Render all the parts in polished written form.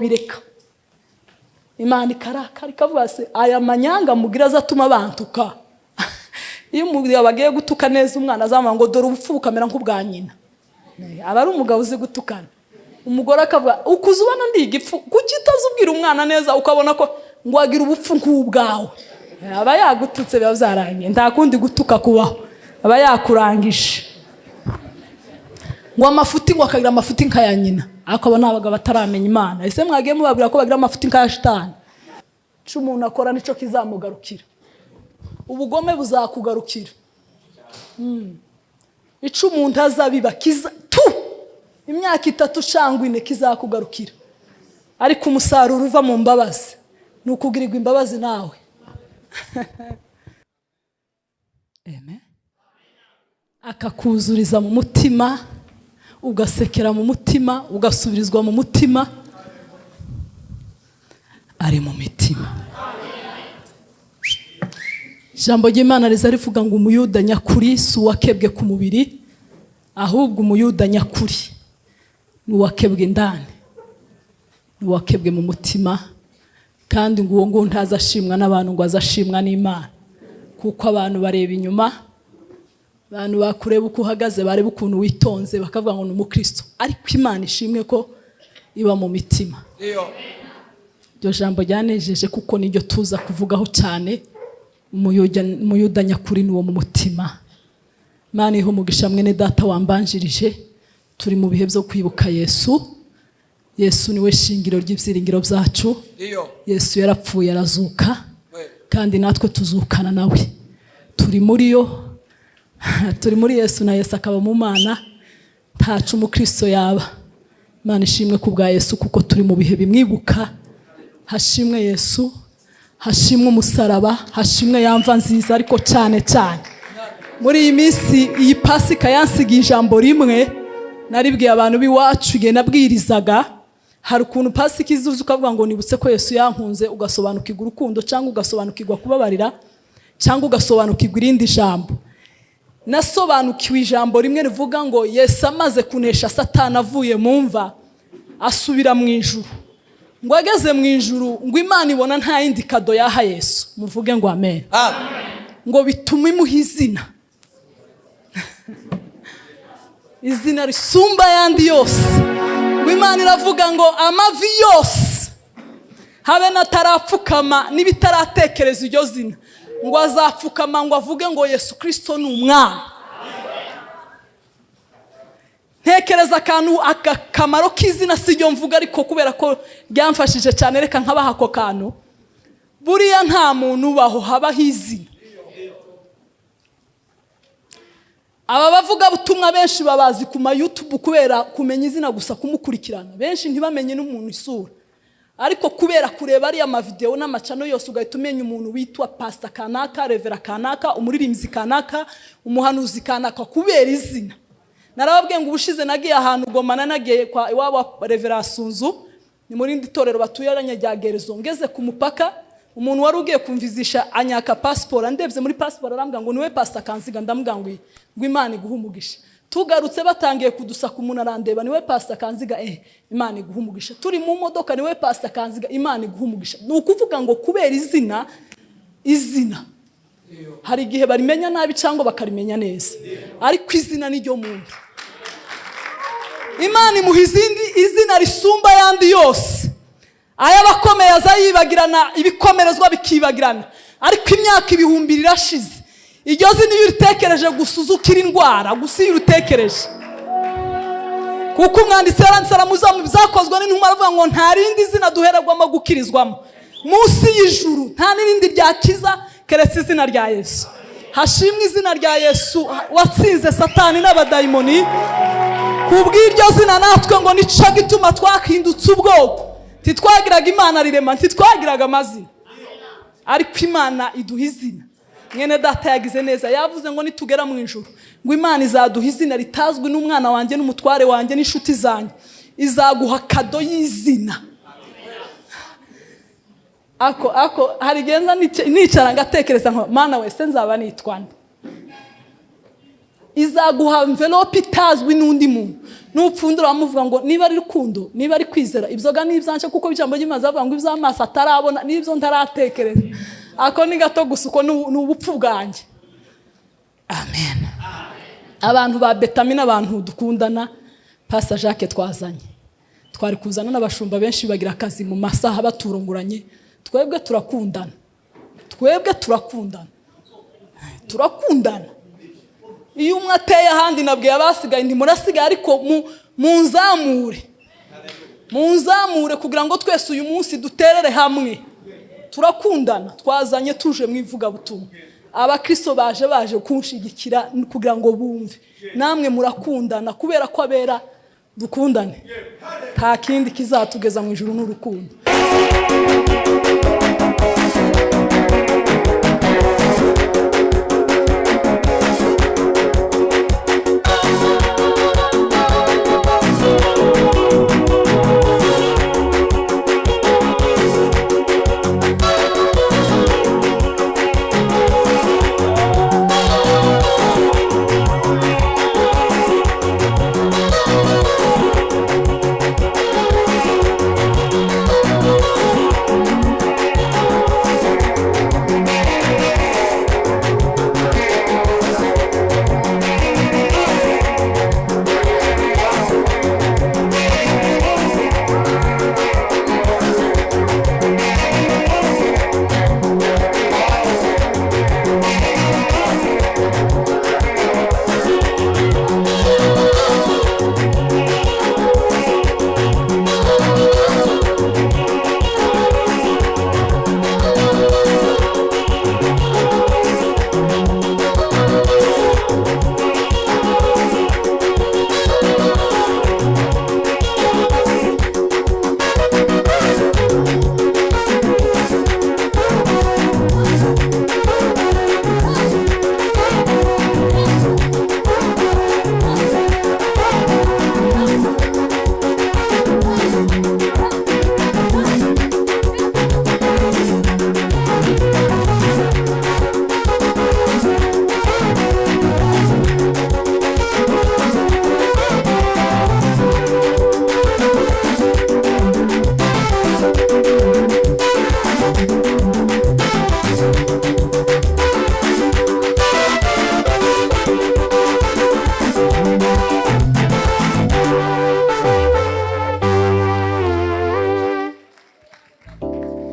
bireka. Imana ikarakara ikavuga se aya manyanga mugira azatuma bantuka. Iyo umugabo bagiye gutuka neza umwana azamanga ngo dore ubupfu bukamera nk'ubwa nyina. Aba ari umugabo uzi gutukana. Umugore akavuga ukuze ubona ndi igipfu kuki utazubwira umwana neza ukabona ko ngo agira ubupfu nk'ubwawe. Aba yagututse byazaranye nta kundi gutuka kubaho. Aba yakurangije. Ngo amafuti ngo akagira amafuti nkaya nyina. Akabona abagabo bataramenya Imana. Ese mwagiye mubabwira ko bagira amafuti nkaya shitani. Umuntu akora nico kizamugarukira. Ubugome buzakugarukira. Ico umuntu azabiba kiza tu imyaka 3 cyangwa 4 kizakugarukira. Ariko umusaruro uva mu mbabazi nukugirirwa imbabazi nawe. Amen. Akakuzuriza mu mutima, ugasekera mu mutima, ugasubirizwa mu mutima. Ari mu mitima. Jambo ry'Imana riza rivuga ngo umuyuda nyakuri si uwakebwe ku mubiri, ahubwo umuyuda nyakuri ni uwakebwe indani, ni uwakebwe mu mutima, kandi ngo uwo ngo ntazashimwa n'abantu ngo azashimwa n'Imana, kuko abantu bareba inyuma, abantu bakureba uko uhagaze, bareba ukuntu witonze bakavuga ngo ni umukristo, ariko Imana ishimwe ko iba mu mitima. Iryo jambo ryanejeje kuko niryo tuza kuvugaho cyane. Umuyuda nyakuri ni wo mu mutima. Imana iho umugisha mwene data wambanjirije. Turi mu bihe byo kwibuka Yesu. Yesu niwe shingiro ry'ibyiringiro byacu. Yesu yarapfuye arazuka, kandi natwe tuzukana nawe. Turi muri yo, turi muri Yesu na Yesu akaba mu Mana. Ntacu umukristo yaba. Imana ishimwe ku bwa Yesu kuko turi mu bihe bimwibuka. Hashimwe Yesu, hashimwe umusaraba, hashimwe yamva nziza, ariko cyane cyane muri iyi minsi iyi Pasika yansigiye ijambo rimwe naribwiye abantu biwacu igihe nabwirizaga. Hari ukuntu Pasika izuza ukavuga ngo nibutse ko Yesu yankunze, ugasobanukirwa urukundo cyangwa ugasobanukirwa kubabarira cyangwa ugasobanukirwa irindi jambo. Nasobanukiwe ijambo rimwe rivuga ngo Yesu amaze kunesha Satani avuye mu mva asubira mu ijuru. Ngo ageze mu ijuru ngo Imana ibona nta yindi kado yaha Yesu. Muvuge ngo amen. Ngo bituma imuha izina. Izina risumba yandi yose. Ngo Imana iravuga ngo amavi yose habe natarapfukama n'ibitaratekereza iryo zina ngo azapfukama ngo avuge ngo Yesu Kristo ni umwana. Ntekereza akantu akamaro k'izina sijyo mvuga, ariko kubera ko ryamfashije cyane reka nkabaha ako kantu. Buriya nta muntu ubaho habaho izina. Aba bavuga butumwa benshi babazi ku ma YouTube kubera kumenya izina gusa, kumukurikirana. Benshi ntibamenye n'umuntu isura, ariko kubera kureba ari ama video n'amacano yose ugahita umenya umuntu witwa Pastor kanaka, Revera kanaka, umuririmbyi kanaka, umuhanuzi kanaka kubera izina. Narababwiye ngo ubushize nagiye ahantu Gomana, nagiye kwa iwabo Revera Sunzu, ni muri ndi torero batuyaranye rya Gerezo. Ngeze ku mupaka umuntu wari ugiye kumvizisha anyaka passport, andebye muri passport arambwira ngo niwe Pastor Kanziga. Ndambwira ngo Imana iguhumugisha. Tugarutse batangiye kudusaka umuntu arandeba, niwe Pastor Kanziga. Imana iguhumugisha. Turi mu modoka, niwe Pastor Kanziga. Imana iguhumugisha. Nukuvuga ngo kubera izina hari igihe barimenya nabi cyangwa bakarimenya neza, ariko izina ni ryo muntu. Imana imuha izina risumba yandi yose. Aya bakomeye azayibagirana, ibikomerezwa bikibagirana, ariko imyaka 1000 irashize iryo zina iyo uritekereje gusuzukira indwara gusa iyo urutekereje. Kuko umwanditsi yaransara muzamu byakozwe n'intumwa aravuga ngo nta rindi zina duhererwamo gukirizwamo munsi y'ijuru, nta n'irindi ryakiza keretse izina rya Yesu. Hashimwe izina rya Yesu watsinze Satani n'abadayimoni. Kubw'iryo zina natwe ngo nico gituma twahindutse ubwoko. Titwagiraga Imana rirema, titwagiraga amazina, ariko Imana iduha izina. Mwene data yagize neza, yavuze ngo nitugera mu ijuru ngo Imana izaduha izina ritazwi n'umwana wanjye n'umutware wanjye n'inshuti zanjye. Izaguha kado y'izina. Ako hari genza nicara ngatekereza nko Mana wese nzaba nitwa nde. izaguha envelope itazwi n'undi muntu. Nupfundura bamuvuga ngo niba ari rukundo, niba ari kwizera, ibyoga n'ibyanje kuko ijambo ry'Imana avuga ngo iby'amaso atarabona n'ibyo ntaratekereza. Ako ni gato gusa uko n'ubupfu bwanjye. Amen. Abantu ba Betamina, abantu dukundana, Pastor Jacques twazanye. Twari kuzana n'abashumba benshi bagira akazi mu masaha baturunguranye. Twebwe turakundana. Turakundana. Iyo umwe ateye ahandi nabwiye abasigaye ntimurasigaye, ariko munzamure kugira ngo twese uyu munsi duterere hamwe. Turakundana. Twazanye tuje mu ivugabutumwa. Abakristo baje kunshigikira kugira ngo bumve. Namwe murakundana kubera ko abera dukundane. Nta kindi kizatugeza mu ijuru n'urukundo.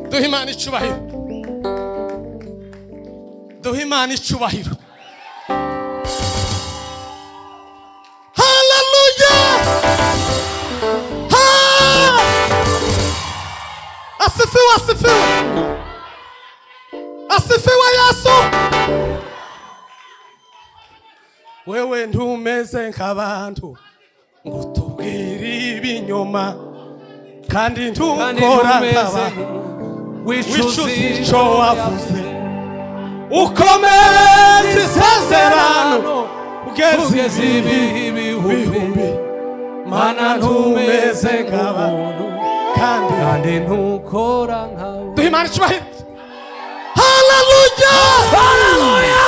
Duhe Imana icyubahiro. Haleluya. Asifiwe Yesu. Wewe ntumeze nk'abantu ngo tubwire ibinyoma kandi ntukora nk'abantu wicuza icyo wavuze. Ukomeze isezerano ugeze ibihumbi. Mana ntumeze nk'abantu kandi ntukora nk'abo. Duhe Imana icyubahiro. Haleluya. Haleluya.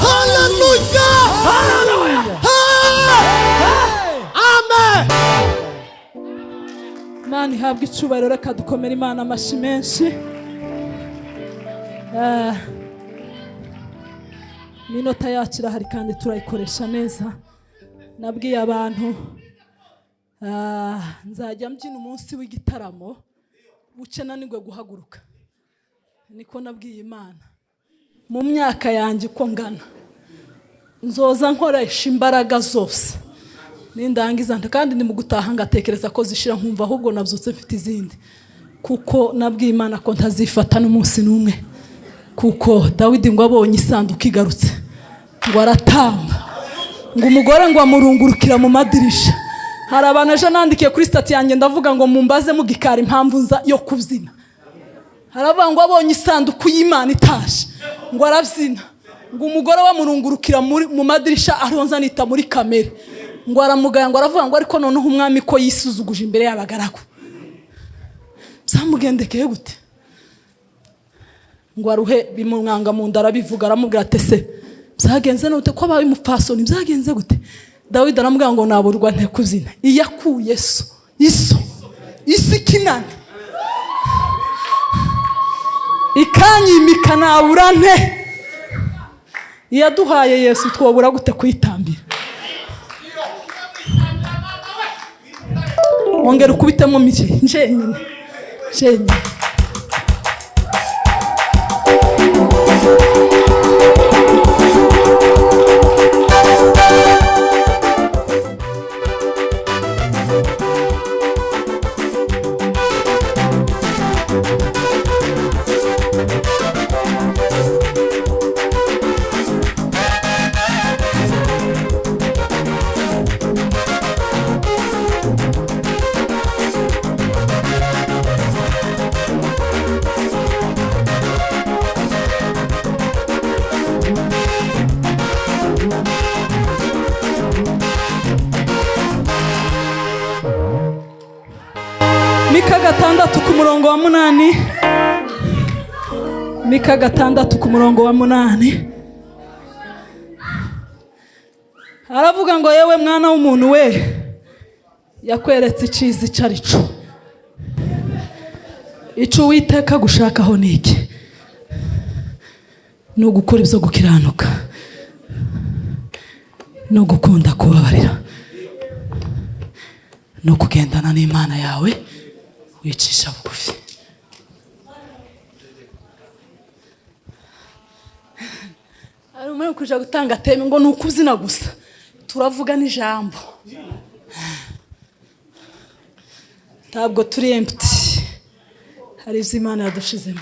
Haleluya. Haleluya. Amen. Imana ihabwe icyubahiro. Reka dukomere Imana amashyi menshi. Minota yacu irahari kandi turayikoresha neza. Nabwiye abantu nzajya mbyina umunsi w'igitaramo buce nanigwe guhaguruka. Niko nabwiye Imana. Mu myaka yanjye uko ngana nzoza nkoresha imbaraga zose nindangiza kandi ni mu gutaha ngatekereza ko zishira nkumva ahubwo nabyutse mfite izindi, kuko nabwiye Imana ko ntazifata n'umunsi n'umwe. Kuko Dawidi ngo abonye isanduku igarutse ngo aratamba ngo umugore ngo amurungurukira mu madirisha. Hari abantu ejo nandikiye kuri stati yanjye ndavuga ngo mumbaze mugikara impamvu nza yo kubyina. Haravuga ngo abonye isanduku y'Imana itaje ngo arabyina ngo umugore wamurungurukira mu madirisha aronza nita muri kamera ngo aramugaya ngo aravuga ngo ariko noneho umwami ko yisuzuguje imbere y'abagaragu. Byamugendekeye gute? Ngo aruhe bimwanga mu ndara bivuga aramubwira ati se byagenze nute ko abaye umupfasoni byagenze gute? Dawidi aramubwira ngo naburwa nte kuzina iyakuye so isi kinani ikanyimika nabura nte. Iyaduhaye Yesu twobura gute kuyitambira? Ongera ukubitemo mike njenyine. Mika 6:8. Mika 6:8 aravuga ngo yewe mwana w'umuntu we yakweretse icizi carico. Ico Uwiteka gushakaho niki? No gukora ibyo gukiranuka, no gukunda kubabarira, no kugendana n'Imana yawe wicisha bugufi. Ari umwe kuja gutanga teme ngo nukuzina gusa. Turavuga n'ijambo. Ntabwo turi empty. Hari izimana yadushizemo.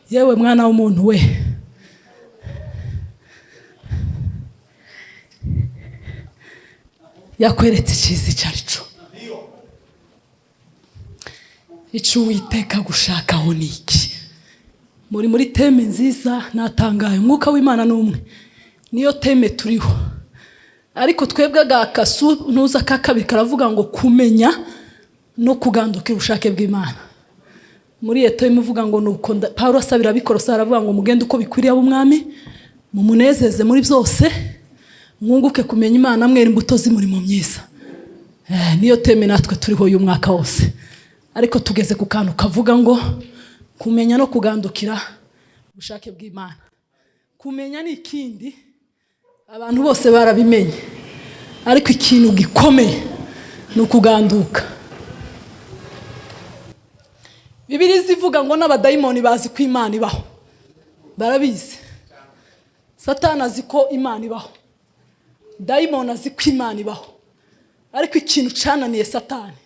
Yewe mwana w'umuntu we yakweretse icizi carico. Ico Uwiteka gushakaho niki? Muri teme nziza natangaye. Umwuka w'Imana n'umwe niyo teme turiho, ariko twebwe gakasu ntuza kakabiri karavuga ngo kumenya no kugandukira ubushake bw'Imana. Muri eto imuvuga ngo nuko Paulo asabira bikorosa aravuga ngo mugende uko bikwiriye ab'umwami mumunezeze muri byose mwunguke kumenya Imana mwera imbuto z'imurimo myiza. Niyo teme natwe turiho uyu mwaka wose, ariko tugeze ku kantu kavuga ngo kumenya no kugandukira ubushake bw'Imana. Kumenya ni ikindi abantu bose barabimenye, ariko ikintu gikomeye no kuganduka. Bibiliya zivuga ngo n'abadayimoni bazi ko Imana ibaho, barabizi. Satani azi ko Imana ibaho, dayimoni azi ko Imana ibaho, ariko ikintu cananiye Satani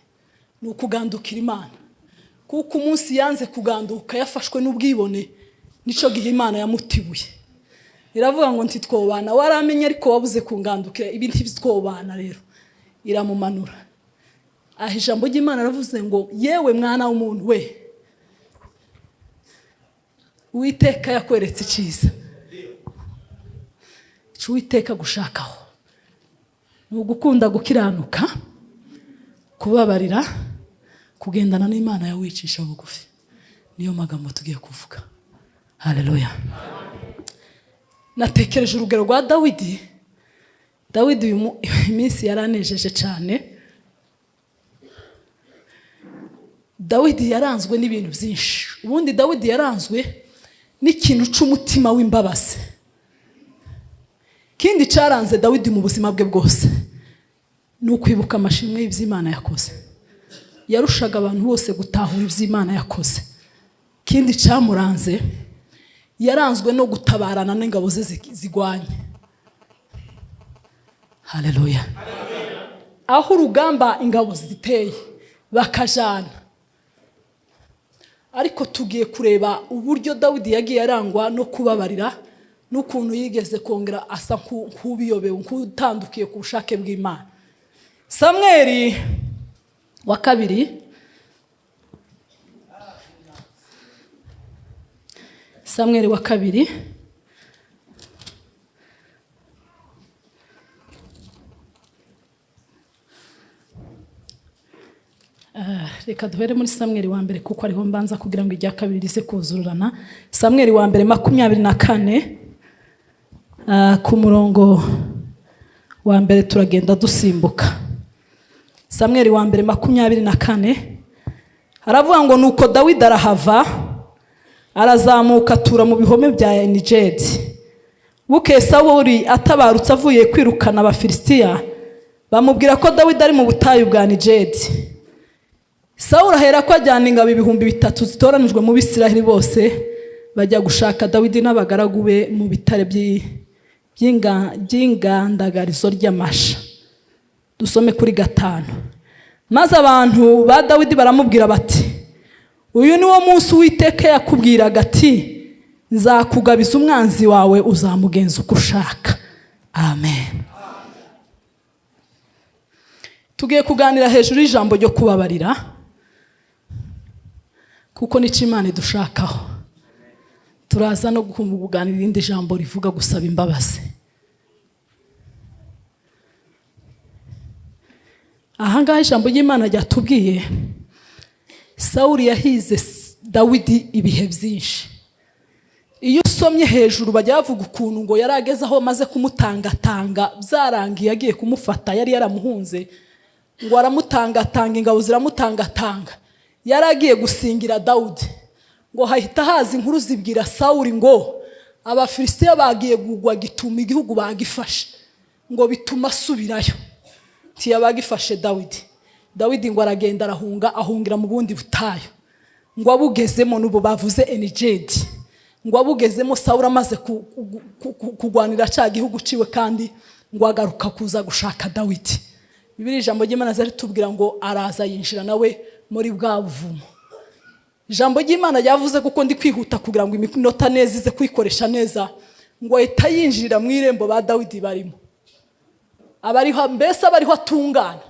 ni ukugandukira Imana. Kuko umunsi yanze kuganduka yafashwe n'ubwibone, nico gihe Imana yamutibuye. Iravuga ngo ntitwobana, waramenye ariko wabuze kungandukira, ibi ntibitwobana. Rero iramumanura. Ijambo ry'Imana ravuze ngo yewe mwana w'umuntu we Uwiteka yakweretse iciza. Ico Uwiteka gushakaho ni ugukunda gukiranuka, kubabarira, kugendana n'Imana yawe wicisha bugufi. Niyo magambo tugiye kuvuga. Haleluya. Natekereje urugero rwa Dawidi. Dawidi uyu iminsi yaranejeje cyane. Dawidi yaranzwe n'ibintu byinshi. Ubundi Dawidi yaranzwe n'ikintu c'umutima w'imbabazi. Kindi caranze Dawidi mu buzima bwe bwose ni ukwibuka amashimwe y'Imana yakoze. Yarushaga abantu bose gutahura ivy'Imana yakoze. Kindi camuranze yaranzwe no gutabarana n'ingabo ze zigwanye. Haleluya. Aho urugamba ingabo ziteye bakajana. Ariko tugiye kureba uburyo Dawidi yagiye arangwa no kubabarira n'ukuntu yigeze kongera asa nk'ubiyobewe, nk'utandukiye ku bushake bw'Imana. Samweli wa kabiri reka duhere muri Samweli wa mbere kuko ariho mbanza kugira ngo ijya kabiri rize kuzururana. Samweli wa mbere 24 ku murongo wa mbere turagenda dusimbuka. Samweli wa mbere 24 haravuga ngo nuko Dawidi arahava arazamuka atura mu bihome bya Enigedi. Bukeye Sawuli atabarutse avuye kwirukana Abafilisitiya, bamubwira ko Dawidi ari mu butayu bwa Enigedi. Sawuli ahera ko ajyana ingabo 3,000 zitoranijwe mu Bisiraheli bose, bajya gushaka Dawidi n'abagaragu be mu bitare by'ingandagarizo ry'amasha. Dusome kuri 5. Maze abantu ba Dawidi baramubwira bati, uyu ni wo munsi Uwiteka yakubwiraga ati, nzakugabiza umwanzi wawe uzamugenza uko ushaka. Amen. Tugiye kuganira hejuru y'ijambo ryo kubabarira, kuko ni Imana idushakaho. Turaza no kuganira irindi jambo rivuga gusaba imbabazi. Ahangaha ijambo ry'Imana ryatubwiye Sawuli yahize Dawidi ibihe byinshi. Iyo usomye hejuru bajya bavuga ukuntu ngo yarageze aho maze kumutangatanga, byarangiye agiye kumufata, yari yaramuhunze ngo aramutangatanga, ingabo ziramutangatanga, yaragiye gusingira Dawidi. Ngo hahita haza inkuru zibwira Sawuli ngo Abafilisitiya bagiye gugwa gituma igihugu bagifashe, ngo bituma asubirayo. Tiyabagifashe Dawidi ngo aragenda arahunga, ahungira mu bundi butayu. Ngo abugezemo n'ubu bavuze Enigedi. Ngo abugezemo Sawuli amaze kugwanira cya gihugu ciwe, kandi ngo agaruka kuza gushaka Dawidi. Bibiri ijambo ry'Imana zari tubwira ngo araza yinjira nawe muri bwa buvumo. Ijambo ry'Imana ryavuze kuko ndi kwihuta kugira ngo iminota neza ize kwikoresha neza, ngo ahita yinjira mu irembo ba Dawidi barimo. Abariho mbese abariho atungana.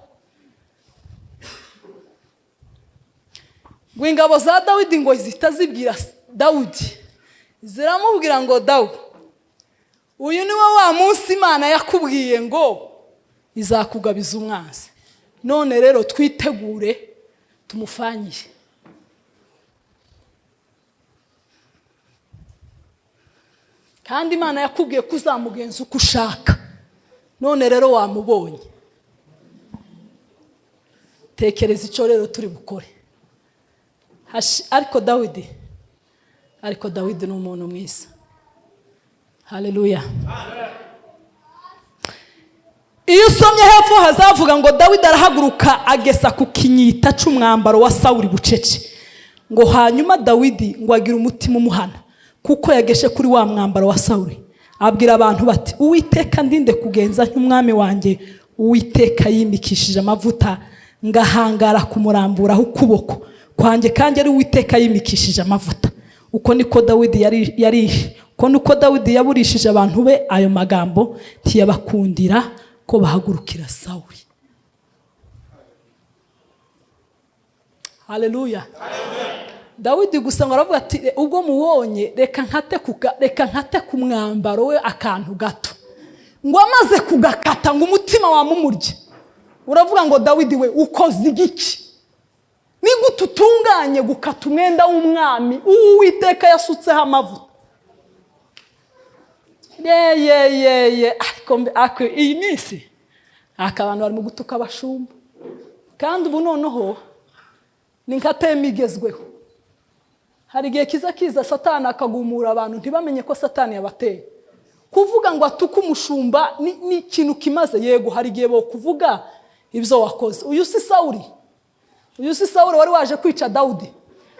Ngo ingabo za Dawidi ngo zitazibwira Dawidi, ziramubwira ngo Dawidi, uyu ni wa munsi Imana yakubwiye ngo izakugabiza umwanzi. None rero twitegure tumufanyire. Kandi Imana yakubwiye ko uzamugenza uko ushaka. None rero wamubonye. Tekereza icyo rero turi bukore. Ariko Dawidi ni umuntu mwiza. Haleluya. Iyo usomye hepfo hazavuga ngo Dawidi arahaguruka agesa ku kinyita cy'umwambaro wa Sawuli bucece. Ngo hanyuma Dawidi ngo agira umutima umuhana, kuko yageshe kuri wa mwambaro wa Sawuli. Abwira abantu bati, Uwiteka ndinde kugenza nk'umwami wanjye. Uwiteka yimikishije amavuta, ngahangara kumuramburaho ukuboko kwanjye, kandi ari Uwiteka yimikishije amavuta. Uko niko Dawidi yaburishije abantu be ayo magambo, ntiyabakundira ko bahagurukira Sawuli. Haleluya. Dawidi gusa ngo aravuga ati, ubwo mubonye reka nkate ku mwambaro we akantu gato. Ngo amaze kugakata ngo umutima wamumurye. Uravuga ngo Dawidi we ukoze igiki? Ni gututunganye gukata umwenda w'umwami Uwiteka yasutseho amavuta. Ariko iyi minsi abantu barimo gutuka abashumba, kandi ubu noneho ni nka teme igezweho. Hari igihe kiza Satani akagumura abantu ntibamenye ko Satani yabateye. Kuvuga ngo atuke umushumba ni ikintu kimaze. Yego hari igihe bo kuvuga ibyo wakoze. Uyu si Sawuli wari waje kwica Dawidi,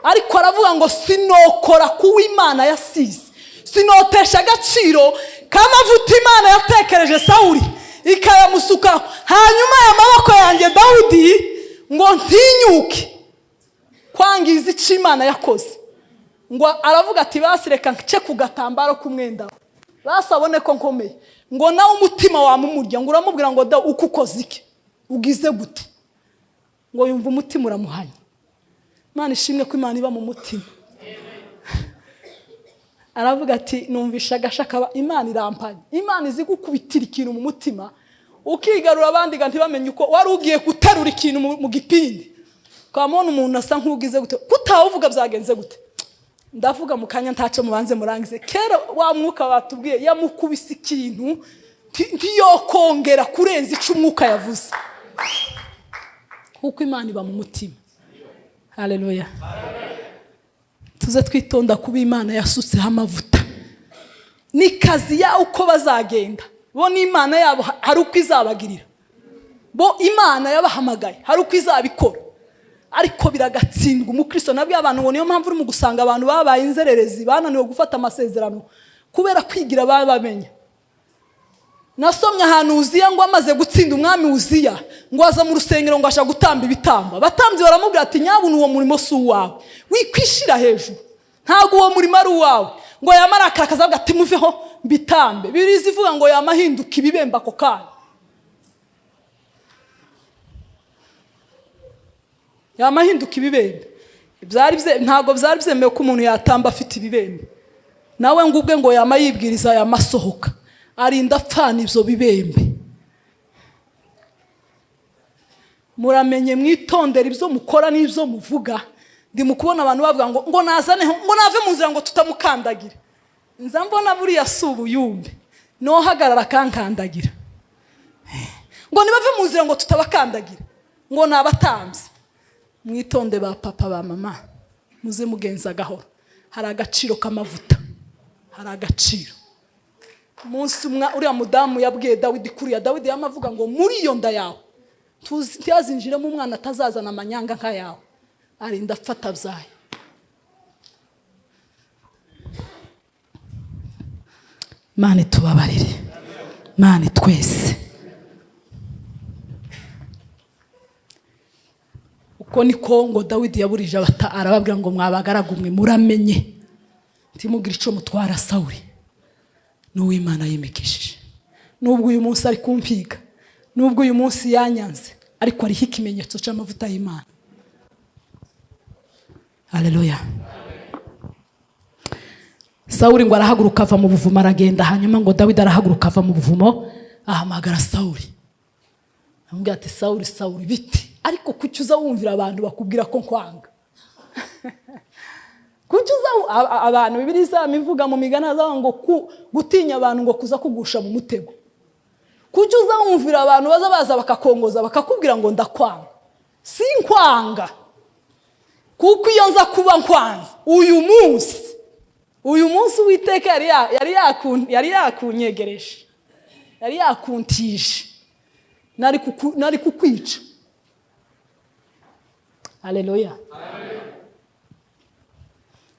ariko aravuga ngo sinokora kuwa Imana yasize, sinotesha agaciro k'amavuta Imana yatekereje Sawuli ikayamusukaho. Hanyuma aya maboko yanjye Dawidi ngo ntinyuke kwangiza icyo Imana yakoze. Ngo aravuga ati, basi reka nce ku gatambaro k'umwenda, basabone ko nkomeye. Ngo nawe umutima wamumurya, ngo uramubwira ngo Dawidi uko ukoze iki, ugize gute? Ngo yumva umutima uramuhanye. Imana ishimwe ko Imana iba mu mutima. Aravuga ati, numvisha agashaka Imana irampanye. Imana izi gukubitira ikintu mu mutima, ukigarura abandi ntibamenye uko wari ugiye guterura ikintu mu gipindi. ukamubona umuntu asa nk'ugize gute kutavuga byagenze gute ndavuga mu kanya ntace mubanze murangize kera wa mwuka batubwiye yamukubise ikintu ntiyokongera kurenza ico umwuka yavuze kuko Imana iba mu mutima. Haleluya. Tuze twitonda kuba Imana yasutseho amavuta ni kazi ya uko bazagenda bo n'Imana yabo hari uko izabagirira bo Imana yabahamagaye hari uko izabikora ariko biragatsindwa umukristo nabyo abantu ngo niyo mpamvu uri mu gusanga abantu babaye inzererezi bananiwe gufata amasezerano kubera kwigira babamenya. Nasomye ahantu Uziya ngo amaze gutsinda umwami Uziya ngo aza mu rusengero ngo asha gutamba ibitamba abatambyi baramubwira ati nyabuna uwo murimo si uwawe wikwishira hejuru ntago uwo murimo ari uwawe ngo yamara akarakaza ati muveho bitambe birizi ivuga ngo yamahinduka ibibemba ko kana yamahinduka ibibembe ntago byari byemewe ko umuntu yatamba afite ibibembe nawe ngo ubwe ngo yamayibwiriza yamasohoka arinda apfana ivyo bibembe. Muramenye mwitondera ivyo mukora n'ivyo muvuga ndi mukubona abantu bavuga ngo nazane ngo nave mu nzira ngo tutamukandagira nza mbona buriya subu yumbe no hagarara kankandagira ngo nibave mu nzira ngo tutabakandagira ngo nabatambye. Mwitonde ba papa ba mama muze mugenza gahoro hari agaciro k'amavuta hari agaciro. Umunsi umwe uriya mudamu yabwiye Dawidi kuriya Dawidi yamavuga ngo muri iyo nda yawe tuyazinjiremo umwana atazazana amanyanga nka yawe arinda afata byaye. Mane tubabarire mane twese uko niko ngo Dawidi yaburije arababwira ngo mwabagaragumwe muramenye ntimugire ico mutwara Sawuli n'uw'Imana yimikishije nubwo uyu munsi ari kumpiga nubwo uyu munsi yanyanze ariko ari ikimenyetso cy'amavuta y'Imana. Haleluya. Sawuli ngo arahaguruka ava mu buvumo aragenda hanyuma ngo Dawidi arahaguruka ava mu buvumo ahamagara Sawuli amubwira ati Sawuli biti ariko kucyuza wumvira abantu bakubwira ko nkwanga kucyuza abantu Bibiliya ivuga mu migana zaho ngo gutinya abantu ngo kuza kugusha mu mutego kucyuza wumvira abantu baza bakakongoza bakakubwira ngo ndakwanga si nkwanga kuko iyo nza kuba nkwanza uyu munsi Uwiteka yari yakunyegereje yari yakuntije nari kukwica. Haleluya.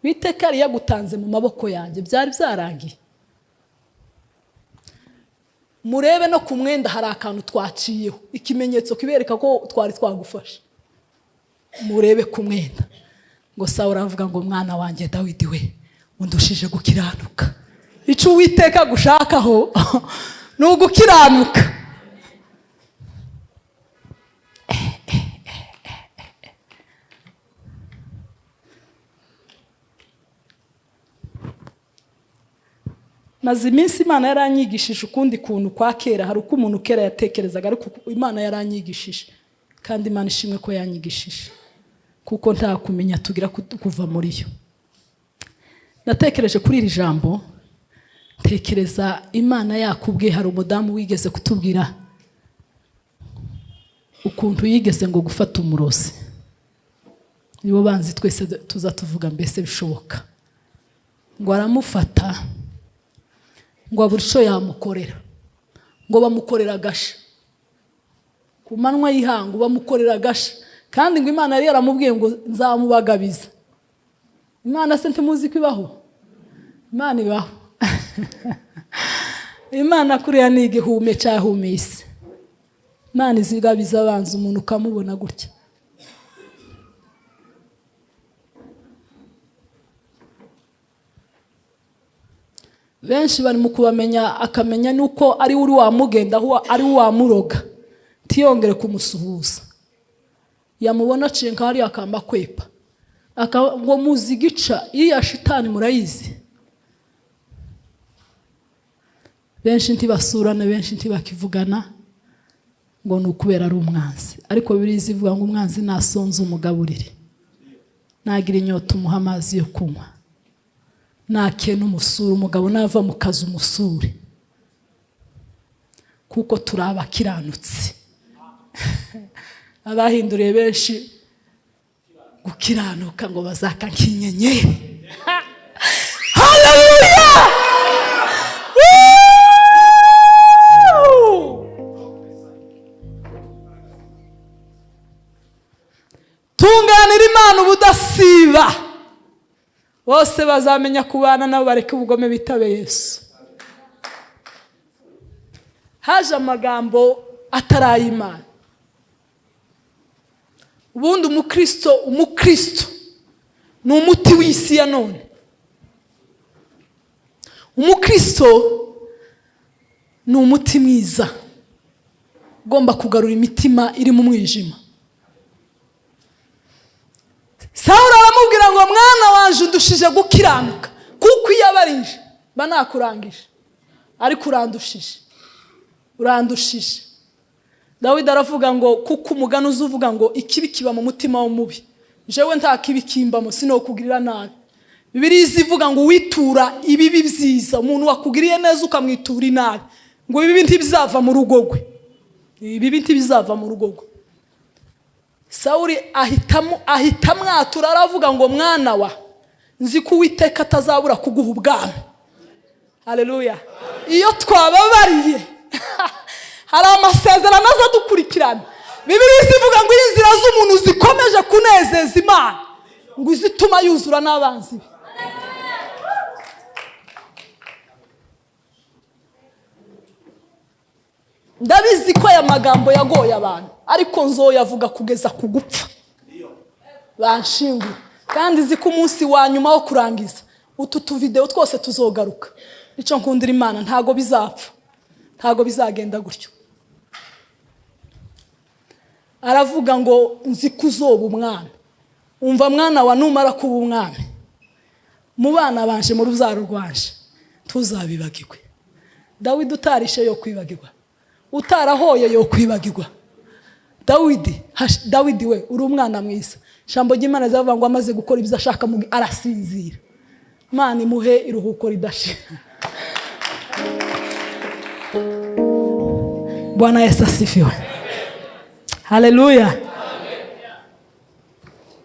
Uwiteka yari yagutanze mu maboko yanjye byari byarangiye. Murebe no ku mwenda hari akantu twaciyeho ikimenyetso kibereka ko twari twagufasha. Murebe ku mwenda ngo Sawuli avuga ngo mwana wanjye Dawidi we undushije gukiranuka ico Uwiteka gushakaho ni ugukiranuka. Maze iminsi Imana yaranyigishije ukundi kuntu kwa kera hari uko umuntu kera yatekerezaga ariko Imana yaranyigishije kandi Imana ishimwe ko yanyigishije kuko nta kumenya tugira kuva muri yo. Natekereje kuri iri jambo tekereza Imana yakubwiye hari umudamu wigeze kutubwira ukuntu yigeze ngo gufata umurozi nibo banzi twese tuza tuvuga mbese bishoboka ngo aramufata ngo aburisho yamukorera ngo bamukorera gasha ku manwa yihangu bamukorera gasha kandi ngo Imana yari yaramubwiye ngo nzamubagabiza. Imana se ntimuzi kwibaho Imana ibaho Imana kuriya ni igihume cyahumise Imana izigabiza abanza umuntu ukamubona gutya. Benshi bari mu kubamenya akamenya nuko ari uri wamugenda ari wamuroga tiyongere kumusuhuza yamubona cenka hari akamba kwepa ngo muzigica iya shitani murayizi. Benshi ntibasurana benshi ntibakivugana ngo ni ukubera ari umwanzi. Ariko Bibiliya ivuga ngo umwanzi nasonza umugaburire, nagira inyota umuha amazi yo kunywa, nakena umusura. Umugabo nava mu kazi umusure, kuko turi abakiranutsi. Abahinduriye benshi gukiranuka ngo bazaka nk'inyenyeri. Haleluya! Tunganira Imana ubudasiba, bose bazamenya kubana nabo, bareke ubugome bitabe Yesu. Haje amagambo atarayimana. Ubundi umukristo ni umuti w'isi ya none. Umukristo ni umuti mwiza ugomba kugarura imitima iri mu mwijima. Sawuli aramubwira ngo mwana wanje undushije gukiranuka, kuko iyo abarije banakurangije, ariko urandushije. Dawidi aravuga ngo kuko umugani uzuvuga ngo ikibi kiba mu mutima w'umubi, jewe nta kibi kimbamo sinokugirira nabi. Bibiliya ivuga ngo witura ibibi byiza, umuntu wakugiriye neza ukamwitura inabi, ngo ibibi ntibizava mu rugo rwe, ibibi ntibizava mu rugo rwe. Sawuli ahita mwatura, aravuga ngo mwana wa, nzi ko Uwiteka atazabura kuguha ubwami. Haleluya! Iyo twababariye hari amasezerano aza dukurikirana. Bibiliya ivuga ngo inzira z'umuntu zikomeje kunezeza Imana, ngo izituma yuzura n'abanzi be. Ndabizi ko aya magambo yagoye abantu, ariko nzoyavuga kugeza ku gupfa. Banshingura. Kandi nzi ko umunsi wa nyuma wo kurangiza utu tuvideo twose tuzogaruka. Icyo nkundira Imana, ntago bizapfa, ntago bizagenda gutyo. Aravuga ngo nzi kuzoba umwami. Umva mwana wa, numara kuba umwami, mu bana banje mu rubyaro rwanje tuzabibagirwe. Dawidi utarishe yo kwibagirwa, utarahoye yo kwibagirwa. Dawidi we uri umwana mwiza. Ijambo ry'Imana rizavuga ngo amaze gukora ibyo ashaka arasinzira. Imana imuhe iruhuko ridashira. Bwana Yesu asifiwe. Haleluya.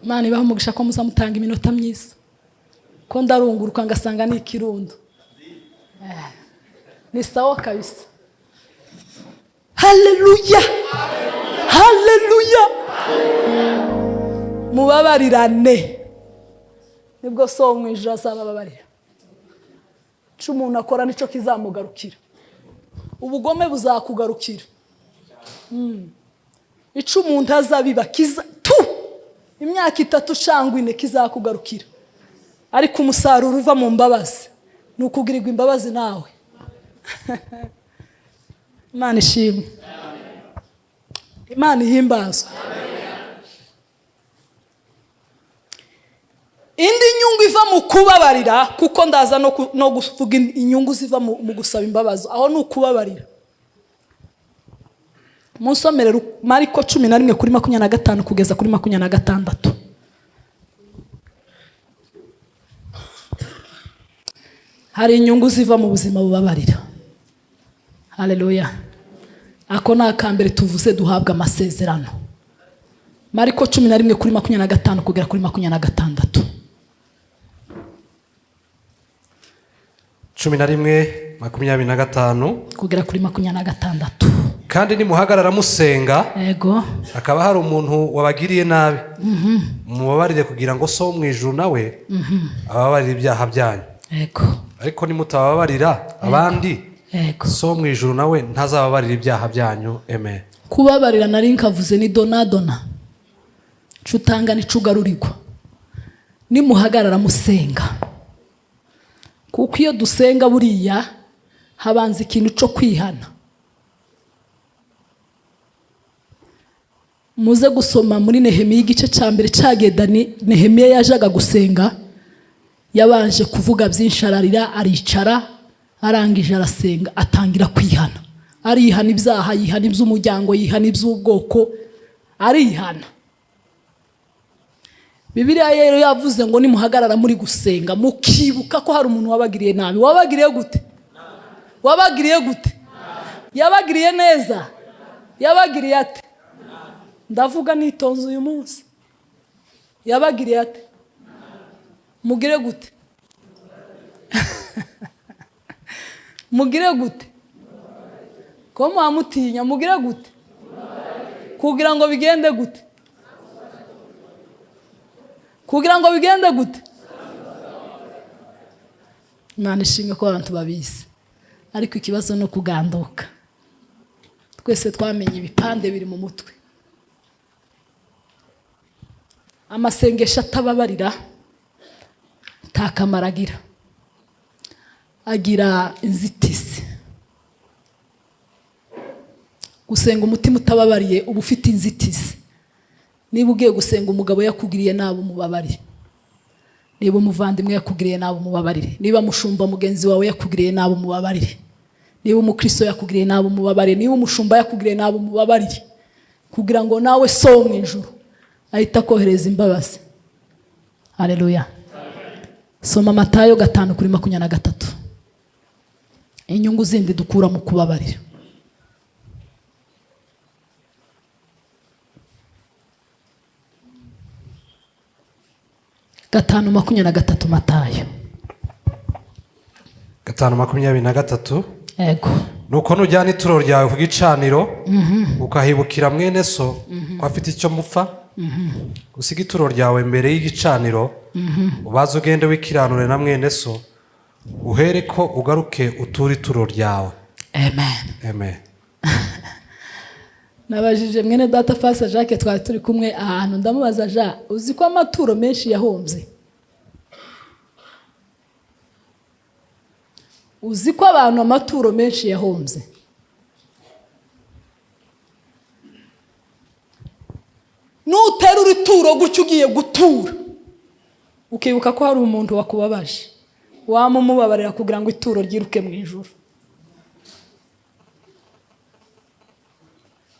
Imana ibaha umugisha ko muzamutanga iminota myiza, ko ndarunguruka ngasanga ni ikirundo. Ni sawa kabisa. Haleluya. Haleluya. Mubabarirane, nibwo so mu ijuru azababarira. Cyo umuntu akora nico kizamugarukira, ubugome buzakugarukira. Icyo umuntu azabiba imyaka 3 cyangwa 4 kizakugarukira, ariko umusaruro uva mu mbabazi ni ukugirirwa imbabazi nawe. Imana ishimwe, Imana ihimbazwe. Indi nyungu iva mu kubabarira, kuko ndaza no kuvuga inyungu ziva mu gusaba imbabazi, aho ni ukubabarira. Munsomere Mariko 11:25 kugeza kuri 26. Hari inyungu ziva mu buzima bubabarira. Haleluya. Ako na kambere tuvuze duhabwa amasezerano. Mariko 11:25 kugera kuri 26. 11:25 kugera kuri 26. Kandi nimuhagarara musenga, yego, akaba hari umuntu wabagiriye nabi, mubabarire kugira ngo so mu ijuru nawe ababarire ibyaha byanyu. Yego. Ariko nimutababarira abandi, yego, so mu ijuru nawe ntazababarira ibyaha byanyu. Amen. Kubabarira nari nkavuze ni donadona, cutanga ni cugarurirwa. Nimuhagarara musenga, kuko iyo dusenga buriya habanza ikintu cyo kwihana. Muze gusoma muri Nehemiya igice cya mbere cyagenda. Nehemiya yajaga gusenga, yabanje kuvuga byinshi, ararira, aricara, arangije arasenga, atangira kwihana, arihana ibyaha, yihana iby'umuryango, yihana iby'ubwoko, arihana. Bibiliya rero yavuze ngo nimuhagarara muri gusenga mukibuka ko hari umuntu wabagiriye nabi. Wabagiriye gute? Wabagiriye gute? Yabagiriye neza? Yabagiriye ate? Ndavuga nitonze uyu munsi. Yabagiriye ate? Mugire gute? Mugire gute? Ko mwamutinya mugire gute? Kugira ngo bigende gute? Kugira ngo bigende gute? Imana ishimwe ko abantu babizi, ariko ikibazo no kuganduka. Twese twamenye ibipande biri mu mutwe. Amasengesho atababarira ntakamara agira inzitizi. Gusenga umutima utababariye uba ufite inzitizi. Niba ugiye gusenga umugabo yakugiriye nabi umubabarire, niba umuvandimwe yakugiriye nabi umubabarire, niba mushumba mugenzi wawe yakugiriye nabi umubabarire, niba umukristo yakugiriye nabi umubabarire, niba umushumba yakugiriye nabi umubabarire, kugira ngo nawe so mu ijuru ahita kohereza imbabazi. Haleluya. Soma Matayo 5:23. Inyungu zindi dukura mu kubabarira. Gatanu 23 Matayo 5:23. Ego. Nuko nujyana ituro ryawe ku gicaniro ukahibukira mwene so ko afite icyo mupfa, usiga ituro ryawe mbere y'igicaniro, ubaze ugende wikiranure na mwene so, uhere ko ugaruke uture ituro ryawe. Amen. Amen. Nabajije mwene data Fasa Jacques twari turi kumwe ahantu, ndamubaza ja uzi ko amaturo menshi yahombye? Uzi ko abantu amaturo menshi yahombye? Nuterura ituro gutyo ugiye gutura ukibuka ko hari umuntu wakubabaje, wamumubabarira kugira ngo ituro ryiruke mu ijuru.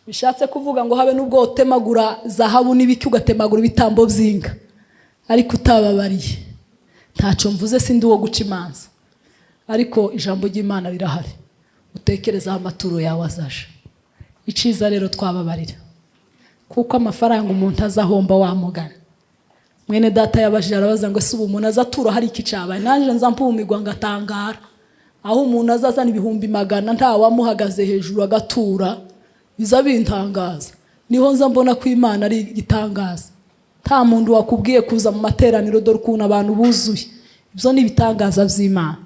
Bishatse kuvuga ngo habe nubwo utemagura zahabu n'ibiki ugatemagura ibitambo by'inka, ariko utababariye ntaco mvuze, sindi wo guca imanza, ariko ijambo ry'Imana rirahari. Utekereza amaturo yawe azaje. Iciza rero twababarira, kuko amafaranga umuntu azahomba wamugana. Mwene data yabajije arabaza ngo ese ubu umuntu azatura hari iki cabaye? Nanje nza mpumirwa ngatangara, aho umuntu azazana 100,000 nta wamuhagaze hejuru agatura, biza bintangaza. Niho nza mbona ko Imana ari igitangaza. Nta muntu wakubwiye kuza mu materaniro dore ukuntu abantu buzuye, ibyo ni ibitangaza by'Imana.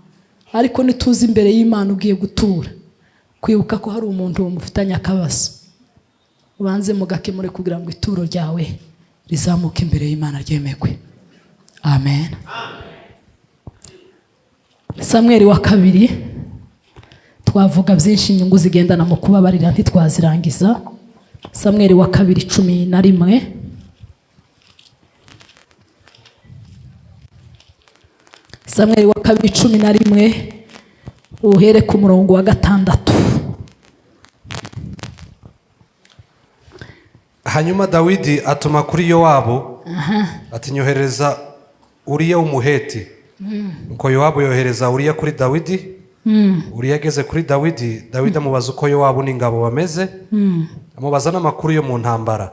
Ariko nituzi imbere y'Imana ugiye gutura, kwibuka ko hari umuntu mufitanye akabazo, ubanze mugakemure kugira ngo ituro ryawe rizamuke imbere y'Imana ryemekwe. Amen. Samuel wa 2, twavuga byinshi inyungu zigendana mu kubabarira ntitwazirangiza. Samuel wa 2:11. Samuel wa 2:11 uhere ku murongo wa 6. Hanyuma Dawidi atuma kuri Yowabu ati nyohereza Uriya w'umuheti. Nuko Yowabu yohereza Uriya kuri Dawidi. Uriya ageze kuri Dawidi, Dawidi amubaza uko Yowabu n'ingabo bameze, amubaza n'amakuru yo mu ntambara.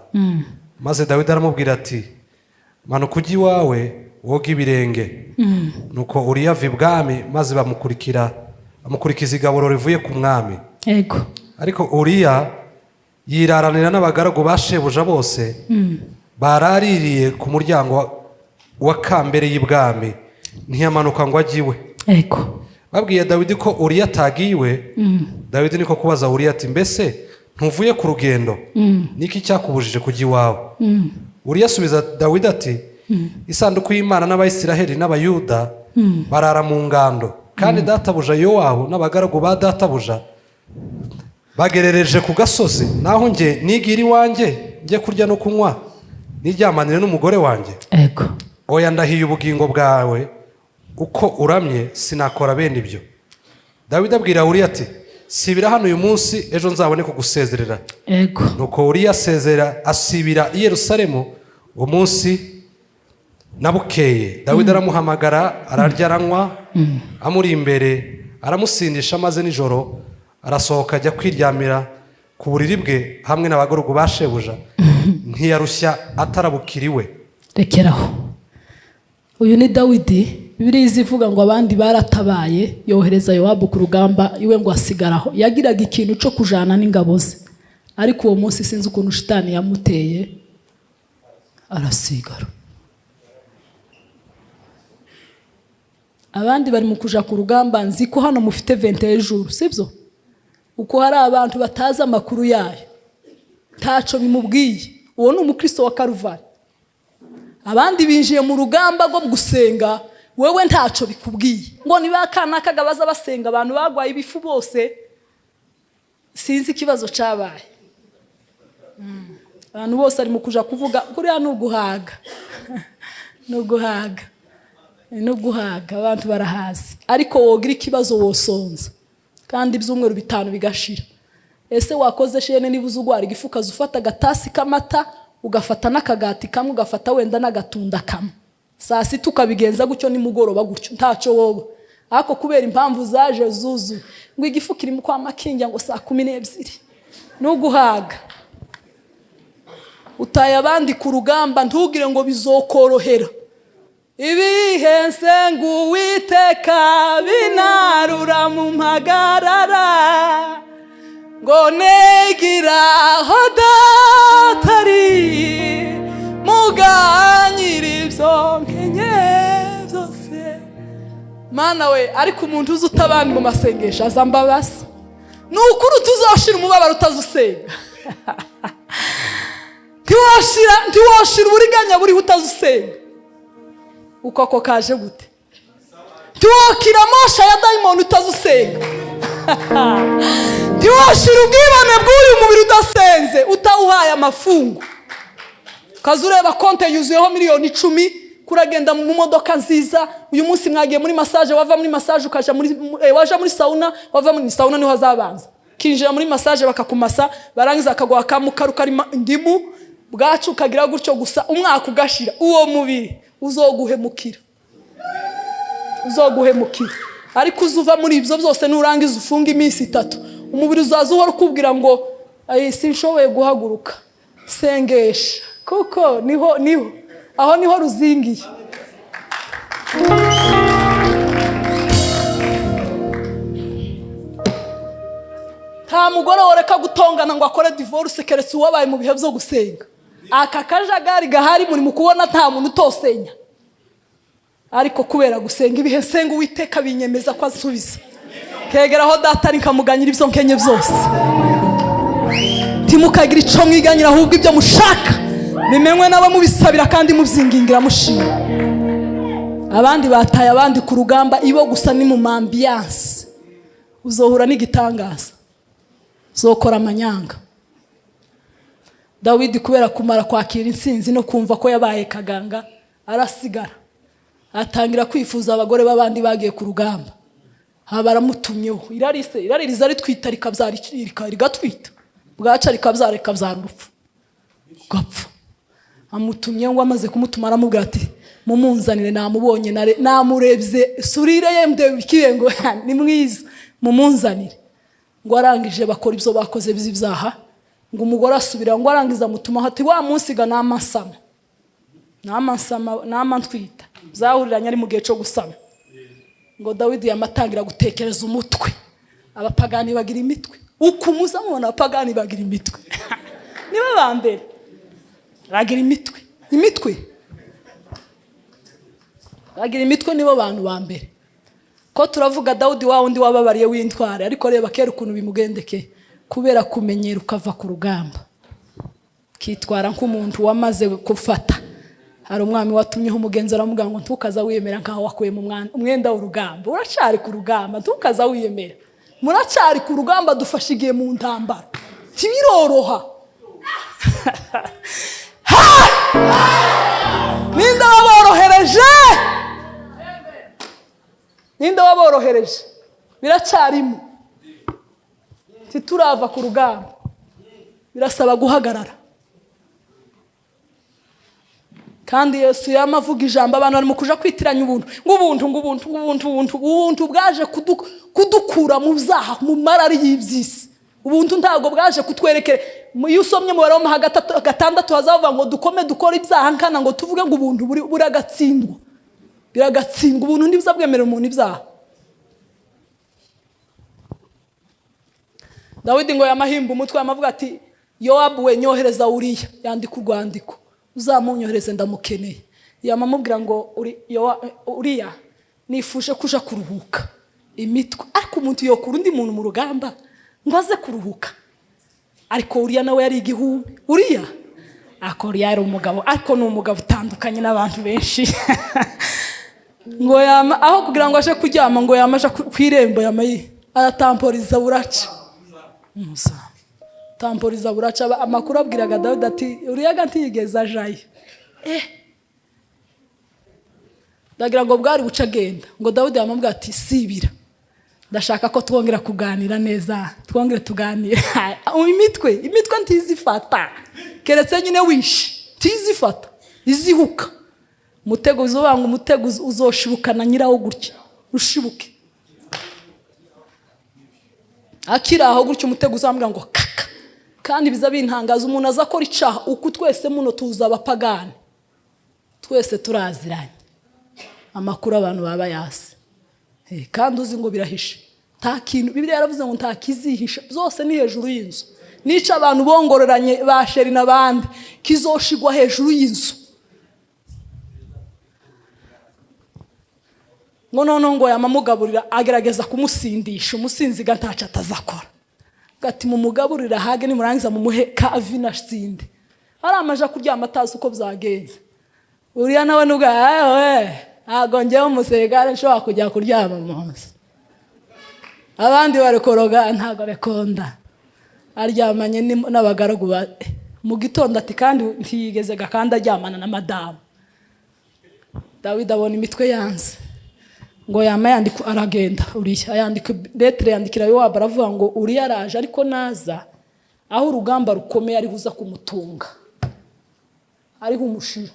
Maze Dawidi aramubwira ati manuka ujye iwawe woga ibirenge. Nuko Uriya ava ibwami, maze bamukurikiza igaburo rivuye ku mwami. Ego. Ariko Uriya yiraranira n'abagaragu ba shebuja bose, baraririye ku muryango wa kambere y'ibwami, ntiyamanuka ngo ajye iwe. Ego. Babwiye Dawidi ko Uriya atagiye iwe. Dawidi niko kubaza Uriya ati mbese ntuvuye ku rugendo, niki cyakubujije kujya iwawe? Uriya asubiza Dawidi ati isanduku y'Imana n'Abayisiraheli n'Abayuda barara mu ngando, kandi databuja Yowabu n'abagaragu ba databuja bagerereje ku gasozi, naho nge nigira iwanjye njye kurya no kunywa niryamanire n'umugore wanjye. Ego. Oya, ndahiye ubugingo bwawe, uko uramye sinakora bene ibyo. Dawidi abwira Uriya ati sibira hano uyu munsi ejo nzabone kugusezerera. Ego. Nuko Uriya asibira i Yerusalemu umunsi nabukeye. Dawidi aramuhamagara, ararya aranywa, amuri imbere aramusindisha, maze nijoro arasohoka ajya kwiryamira ku buriri bwe hamwe n'abagaragu ba shebuja. Ntiyarushya atarabukiriwe. Rekeraho. Uyu ni Dawidi. Bibiliya ivuga ngo abandi baratabaye, yohereza Yowabu ku rugamba, iwe ngo asigaraho. Yagiraga ikintu cyo kujana n'ingabo ze, ariko uwo munsi sinzi ukuntu shitani yamuteye, arasigara. Abandi bari mu kuja ku rugamba, nzi ko hano mufite 21 jours, sibyo? Uko hari abantu bataza amakuru yayo, ntaco bimubwiye. Uwo ni umukristo wa Karuvari. Abandi binjiye mu rugamba rwo gusenga, wewe ntaco bikubwiye. Ngo niba kana kagabaza basenga, abantu bagwaye ibifu bose, sinzi ikibazo cabaye. Abantu bose ari mu kuja kuvuga kuri hano uguhaga. Nuguhaga abantu barahazi. Ariko wogira ikibazo wosonza, kandi ibyumweru 5 bigashira. Ese wakoze shene nibuze ugwara igifuka zufata gatasi kamata, ugafata n'akagati kamwe, ugafata wenda n'agatunda kamwe. Saa sita ukabigenza gutyo nimugoroba gutyo, ntaco wowe. Ako kubera impamvu zaje zuzu, ngo igifuka iri mu kwa makinja ngo saa 12. Nuguhaga. Utaye abandi ku rugamba, ntugire ngo bizokorohera. Ibihense ngo Uwiteka binarura mu mpagarara, ngo negira hodatari muganyira ibyo nkenye byose. Mana we, ariko umuntu uzi utabandi mu masengesho azambabasa. Nukuri tuzoshira umubabaro utazusenga. Ntiwashira uburiganya buri utazusenga. Uko kaje gute? Ntiwakira amasha ya daimoni utazusenga. Ntiwashira ubwibane bw'uyu mubiri udasenze, utawuhaye amafungu. Kazureba konte yuzuyeho miliyoni 10, kuragenda mu modoka nziza. Uyu munsi mwagiye muri massage, wava muri massage ukaja waja muri sauna, wava muri sauna niho hazabanza. Kinjira muri massage bakakumasa, barangiza akagwa kamukaruka indimu, bwacu ukagira gutyo gusa umwaka ugashira. Uwo mubiri uzoguhemukira. Ariko uzuva muri ibyo byose nurangiza ufunga iminsi 3, umubiri uzaza uhora ukubwira ngo sinshoboye guhaguruka. Sengesha, kuko aho niho ruzingiye. Nta mugore woreka gutongana ngo akore divorce keretse uwabaye mu bihe byo gusenga. Aka kajagari gahari muri mu kubona nta muntu utosenya. Ariko kubera gusenga ibihe senga Uwiteka binyemeza ko asubiza. Kegeraho data nikamuganyira ibyo nkenye byose. Timukagira ico mwiganyira, ahubwo ibyo mushaka bimenywe nawe mubisabira kandi mubzingingira mushima. Abandi bataye abandi ku rugamba, ibo gusa ni mu ambiance. Uzohura n'igitangaza, uzokora amanyanga. Dawidi kubera kumara kwakira insinzi no kumva ko yabaye kaganga, arasigara. Atangira kwifuza abagore babandi bagiye ku rugamba. Habaramutumyeho. Iraririza ari twita rigatwita. Bwaca rikabyara urupfu. Gapfa. Amutumye ngo amaze kumutuma aramubwira ati mumunzanire, namubonye namurebye surire yemde bikiye ngo ni mwiza, mumunzanire. Ngo arangije bakora ibyo bakoze bizibyaha, ngo umugore asubira ngo arangiza mutuma ati wa munsiga namantwita zahuriranye ari mu gihe cyo gusama. Ngo Dawidi yamatangira gutekereza umutwe. Abapagani bagira imitwe. Ukumuza mubona abapagani bagira imitwe. Niba bambere bagira imitwe. Bagira imitwe nibo bantu bambere. Ko turavuga Dawidi wa undi wababariye w'intware, ariko reba kera ukuntu bimugendeke kubera kumenyera ukava ku rugamba. Kitwara nk'umuntu wamaze gufata. Hari umwami watumyeho umugenzi aramubwira ngo ntukaza wiyemera nkaho wakuye mu umwenda w'urugamba. Uracari ku rugamba, ntukaza wiyemera. Muracari ku rugamba, dufashigiye mu ntambara. Tibiroroha. Ninde waborohereje? Biracarimo. titurava ku rugamba, birasaba guhagarara. Kandi Yesu yamavuga ijambo abantu bari mu kuja kwitiranya ubuntu bwaje kudukura mu byaha, mu marari y'ibyisi. Ubuntu ntago bwaje kutwerekera. Iyo usomye mu Baroma 6 hazavuga ngo dukome dukora ibyaha nkana ngo tuvuge ngo ubuntu buragatsindwa. Biragatsindwa, ubuntu ntibza bwemerera umuntu ibyaha. Dawidi ngo yamahimba umutwe amavuga ati Yowabu we nyohereza Uriya, yandika urwandiko, uzamunyohereze ndamukeneye. Yamamubwira ngo Uriya nifuje kuja kuruhuka imitwe, ariko umuntu yokura undi muntu mu rugamba ngo aze kuruhuka. Ariko Uriya nawe yari igihumbi. Uriya yari umugabo, ariko ni umugabo utandukanye n'abantu benshi. Ngo aho kugira ngo aje kuryama ngo yamaje kwirembo aratamporiza buraca. Tamporiza buraca. Amakuru abwiraga Dawidi ati Uriya ntiyigeze ajayo. Ndagira ngo bwari buca agenda. Ngo Dawidi yamubwira ati sibira, ndashaka ko twongera kuganira neza, twongere tuganire. Imitwe ntizifata, keretse nyine wishe ntizifata, izihuka. Umutego uzobanga, umutego uzoshibukana nyirawo gutya, ushibuke. Akiraho gutya umutego uzambwira ngo kaka. Kandi biza bintangaza umuntu azakora icaha, uku twese muno tuza abapagani, twese turaziranye. Amakuru abantu baba yase. Kandi uzi ngo birahishe. Nta kintu Bibiliya yaravuze ngo nta kizihisha, byose ni hejuru y'inzu. Nica abantu bongoreranye basheri nabandi kizoshigwa hejuru y'inzu. Ngo yamamugaburira agerageza kumusindisha, umusinzi gatacyo atazakora. Gati mumugaburira hage nimurangiza mumuhe kavi na sinde. Aramaje kuryama atazi uko byagenze. Uriya nawe nuga ntago njyewe umusirikare nshobora kujya kuryama munsi. Abandi barekoroga ntago rekonda. Aryamanye n'abagaragu mu gitondo ati kandi ntiyigeze gakandi aryamana na madamu. Dawidi abona imitwe yanze. Ngo yandika aragenda. Uriya yandika letre, yandikira Yowabu aravuga ngo Uriya araje, ariko naza aho urugamba rukomeye ari huza kumutunga, ari humushira.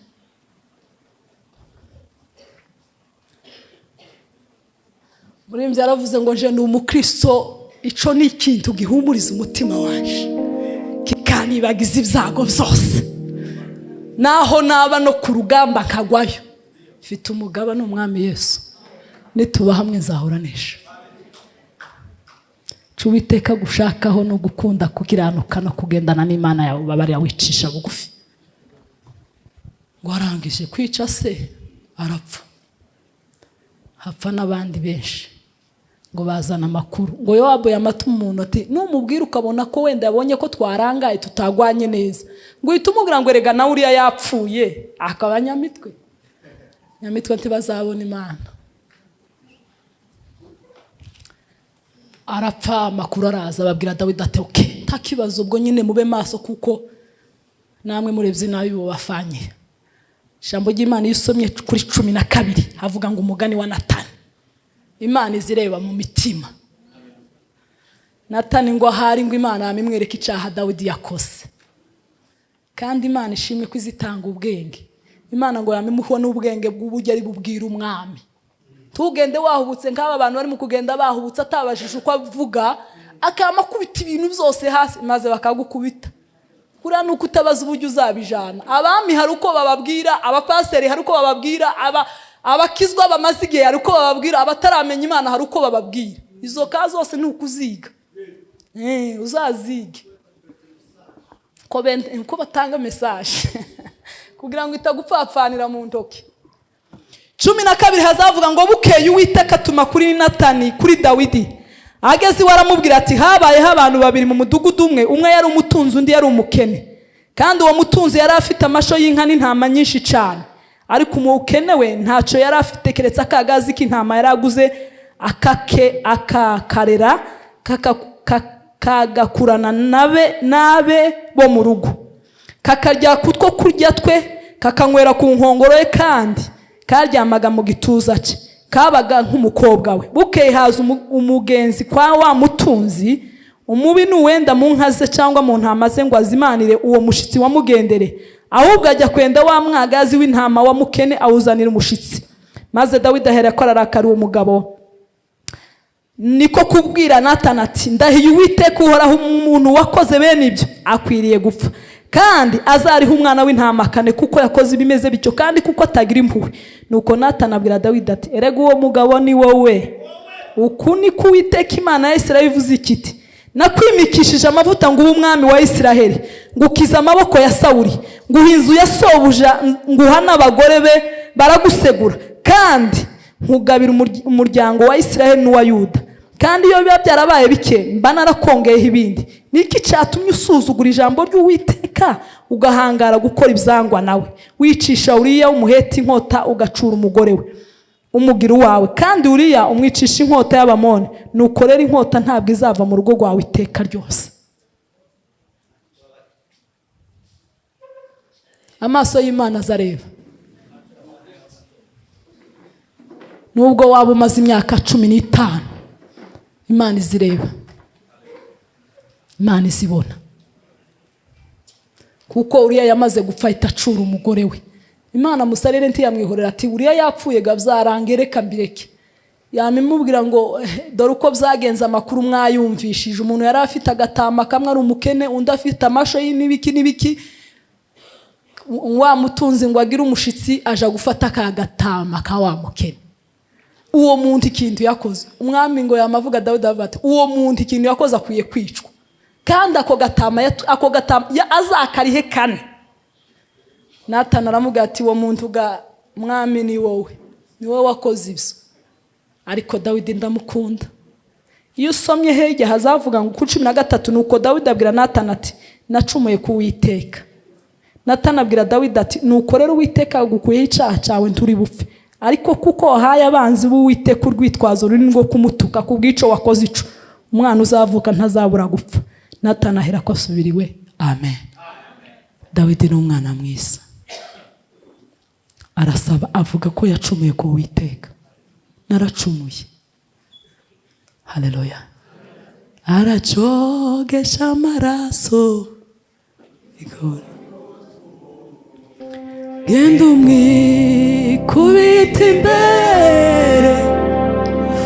Muri mvya yaravuze ngo nje ni umukristo, ico ni ikintu gihumuriza umutima wanje, kikanibagiza ibyago byose. Naho naba no ku rugamba nkagwayo, mfite umugaba n'umwami Yesu, nituba hamwe nzahuranisha. Cuwiteka gushakaho no gukunda kugiranuka no kugendana n'Imana yawe, babari yawicisha bugufi. Ngo arangije kwica se arapfa, hapfa n'abandi benshi. Ngo bazana amakuru ngo Yowabu yamata umuntu ati numubwira ukabona ko wenda yabonye ko twarangaye tutagwanye neza, ngo itumubwira ngo rega na Uriya yapfuye, akaba nyamitwe ntibazabona Imana. Arapfa, amakuru araza, babwira Dawidi ati okay, nta kibazo, ubwo nyine mube maso kuko namwe murebye nabi bo bafanye. Ijambo ry'Imana yisomye kuri 12 havuga ngo umugani wa Natani. Imana izireba mu mitima. Natani ngo hari ngo Imana yamimwereka icaha Dawidi yakoze. Kandi Imana ishimwe ko izitanga ubwenge. Imana ngo yamimuho n'ubwenge bw'uburyo ari bubwira umwami. Tugende wahubutse nk'aba abantu bari mu kugenda bahubutse atabajije uko avuga, akama kubita ibintu byose hasi maze bakagukubita. Kuriya nuko utabaza uburyo uzabijana. Abami hari uko bababwira, abapaseri hari uko bababwira, abakizwa bamaze igihe hari uko bababwira, abataramenya Imana hari uko bababwira. Izo kazi zose ni ukuziga. Uzazige. Ko batanga message kugira ngo itagupfapfanira mu ntoki. 12 hazavuga ngo bukeye Uwiteka atuma kuri Natani kuri Dawidi. Ageze waramubwira ati habayeho abantu babiri mu mudugudu umwe yari umutunzi undi yari umukene. Kandi uwo mutunzi yari afite amasho y'inka n'intama nyinshi cyane, ariko umukene we ntacyo yari afite keretse akagazi k'intama yaraguze akakarera kagakurana nabe bo mu rugo, kakarya kutwo kurya twe, kakanywera ku nkongoro ye, kandi karyamaga mu gituza cye, kabaga nk'umukobwa we. Bukeye haza umugenzi kwa wa mutunzi, umubi nuwenda mu nka ze cyangwa mu ntama ze ngo azimanire uwo mushitsi wamugendere, ahubwo ajya kwenda wa mwagazi w'intama wa mukene awuzanira umushitsi. Maze Dawidi aherako ararakara uwo mugabo, niko kubwira Natani ati ndahiye Uwiteka uhoraho, umuntu wakoze bene ibyo akwiriye gupfa, kandi azariha umwana w'intama kane kuko yakoze ibimeze bityo kandi kuko atagira impuhwe. Nuko Natani abwira Dawidi ati erega uwo mugabo ni wowe. Uku niko Uwiteka Imana ya Isirayeli ivuze ikiti, nakwimikishije amavuta ngo ube umwami wa Isiraheli, ngukiza amaboko ya Sawuli, nguha inzu ya sobuja, nguha n'abagore be baragusegura, kandi nkugabira umuryango wa Isiraheli n'uwa Yuda. Kandi iyo biba byarabaye bike mba narakongeyeho ibindi. Niki cyatumye usuzugura ijambo ry'Uwiteka ugahangara gukora ibyangwa nawe, wicisha Uriya w'umuheti inkota ugacura umugore we umugira uwawe, kandi Uriya umwicisha inkota y'Abamoni. Nuko rero inkota ntabwo izava mu rugo rwawe iteka ryose. Amaso y'Imana azareba. Nubwo waba umaze imyaka 15, Imana izireba, Imana izibona. Kuko Uriya yamaze gupfa itacura umugore we. Imana musarire ntiyamwihorera ati Uriya yapfuye gabzarange reka mbireke. Yamimubwira ngo dore uko byagenza amakuru mwayumvishije, umuntu yari afite agatama kamwe ari umukene, undi afite amasho y'inibiki nibiki, wa mutunzi ngo agira umushitsi aja gufata ka gatama ka wa mukene. Uwo muntu ikintu yakoze, umwami ngo yamavuga Dawidi ati uwo muntu ikintu yakoze akwiye kwicwa, kandi ako gatama azakarihe kane. Natani aramubwira ati uwo muntu ga mwami ni wowe wakoze ibyo, ariko Dawidi ndamukunda. Iyo usomye hirya hazavuga ngo ku 13, nuko Dawidi abwira Natani ati nacumuye ku Uwiteka. Natani abwira Dawidi ati nuko rero Uwiteka agukuyeho icyaha cyawe nturi bupfe, ariko kuko wahaye abanzi b'Uwiteka urwitwazo runini rwo kumutuka ku bw'ico wakoze ico, umwana uzavuka ntazabura gupfa. Natani aherako asubira iwe. Amen. Dawidi ni umwana mwiza, arasaba avuga ko yacumuye ku Uwiteka. Naracumuye. Haleluya. Aracogesha amaraso genda umwikubita imbere,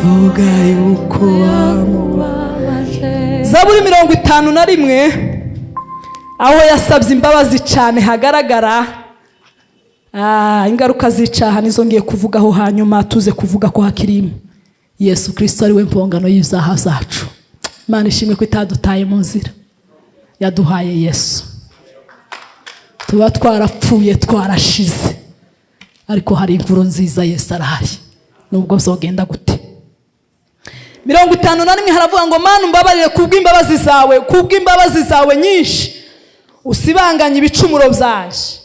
vuga yuko wamubabaje. Zaburi 51 aho yasabye imbabazi cyane hagaragara ingaruka z'icaha nizo ngiye kuvugaho, hanyuma tuze kuvuga ko hakirimo Yesu Kristo ari we mpongano y'ibyaha zacu. Imana ishimwe ko itadutaye mu nzira, yaduhaye Yesu. Tuba twarapfuye twarashize, ariko hari inkuru nziza, Yesu arahari nubwo byogenda gute. 51 haravuga ngo Mana umbabarire kubw'imbabazi zawe nyinshi, usibanganye ibicumuro byanje,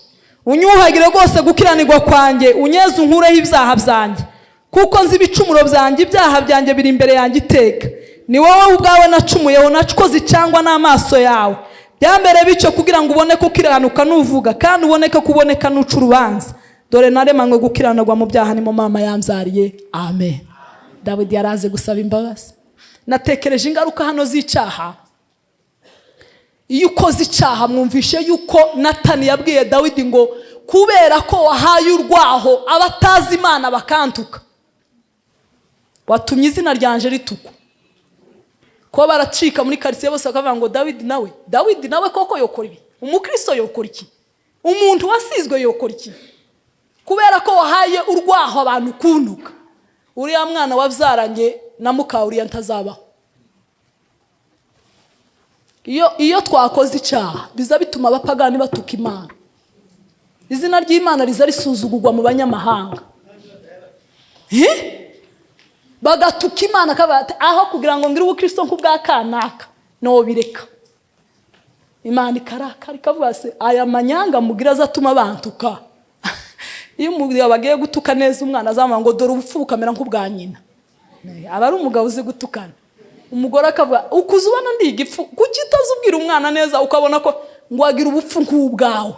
unyuhagire rwose gukiranirwa kwanjye, unyeze unkureho ibyaha byanjye, kuko nzi ibicumuro byanjye, ibyaha byanjye biri imbere yanjye iteka. Ni wowe ubwawe nacumuyeho, nacoze cyangwa n'amaso yawe, byambere bico kugira ngo ubone ko ukiranuka nuvuga, kandi uboneke kuboneka nuca urubanza. Dore naremanywe gukiranirwa mu byaha, ni mu mama yamzariye. Amen. Dawidi yaraze gusaba imbabazi. Natekereje ingaruka hano z'icaha. Iyo ukoze icaha mwumvishe yuko Natani yabwiye Dawidi ngo kubera ko wahaye urwaho abatazi Imana bakantuka, watumye izina ryanje ritukwa. Ko baracika muri quartier bose bakavuga ngo Dawidi nawe koko yokora ibi? Umukristo yokora iki? Umuntu wasizwe yokora iki? Kubera ko wahaye urwaho abantu kuntuka. Uriya mwana wabyaranye na muka Uriya ntazabaho. Iyo twakoze icyaha biza bituma abapagani batuka Imana, izina ry'Imana riza risuzugurwa mu banyamahanga, bagatuka Imana kabati aho kugira ngo ngire ubukristo nk'ubwa kanaka no bireka. Imana ikarakara ikavuga se aya manyanga mugira azatuma bantuka. Iyo umugabo bagiye gutuka neza umwana azamwa ngo dore ubupfu bukamera nk'ubwa nyina, aba ari umugabo uzi gutukana. Umugore akavuga ukuzubana ndi igipfu, kuki utazubwira umwana neza ukabona ko ngo agira ubupfu nk'ubwawe?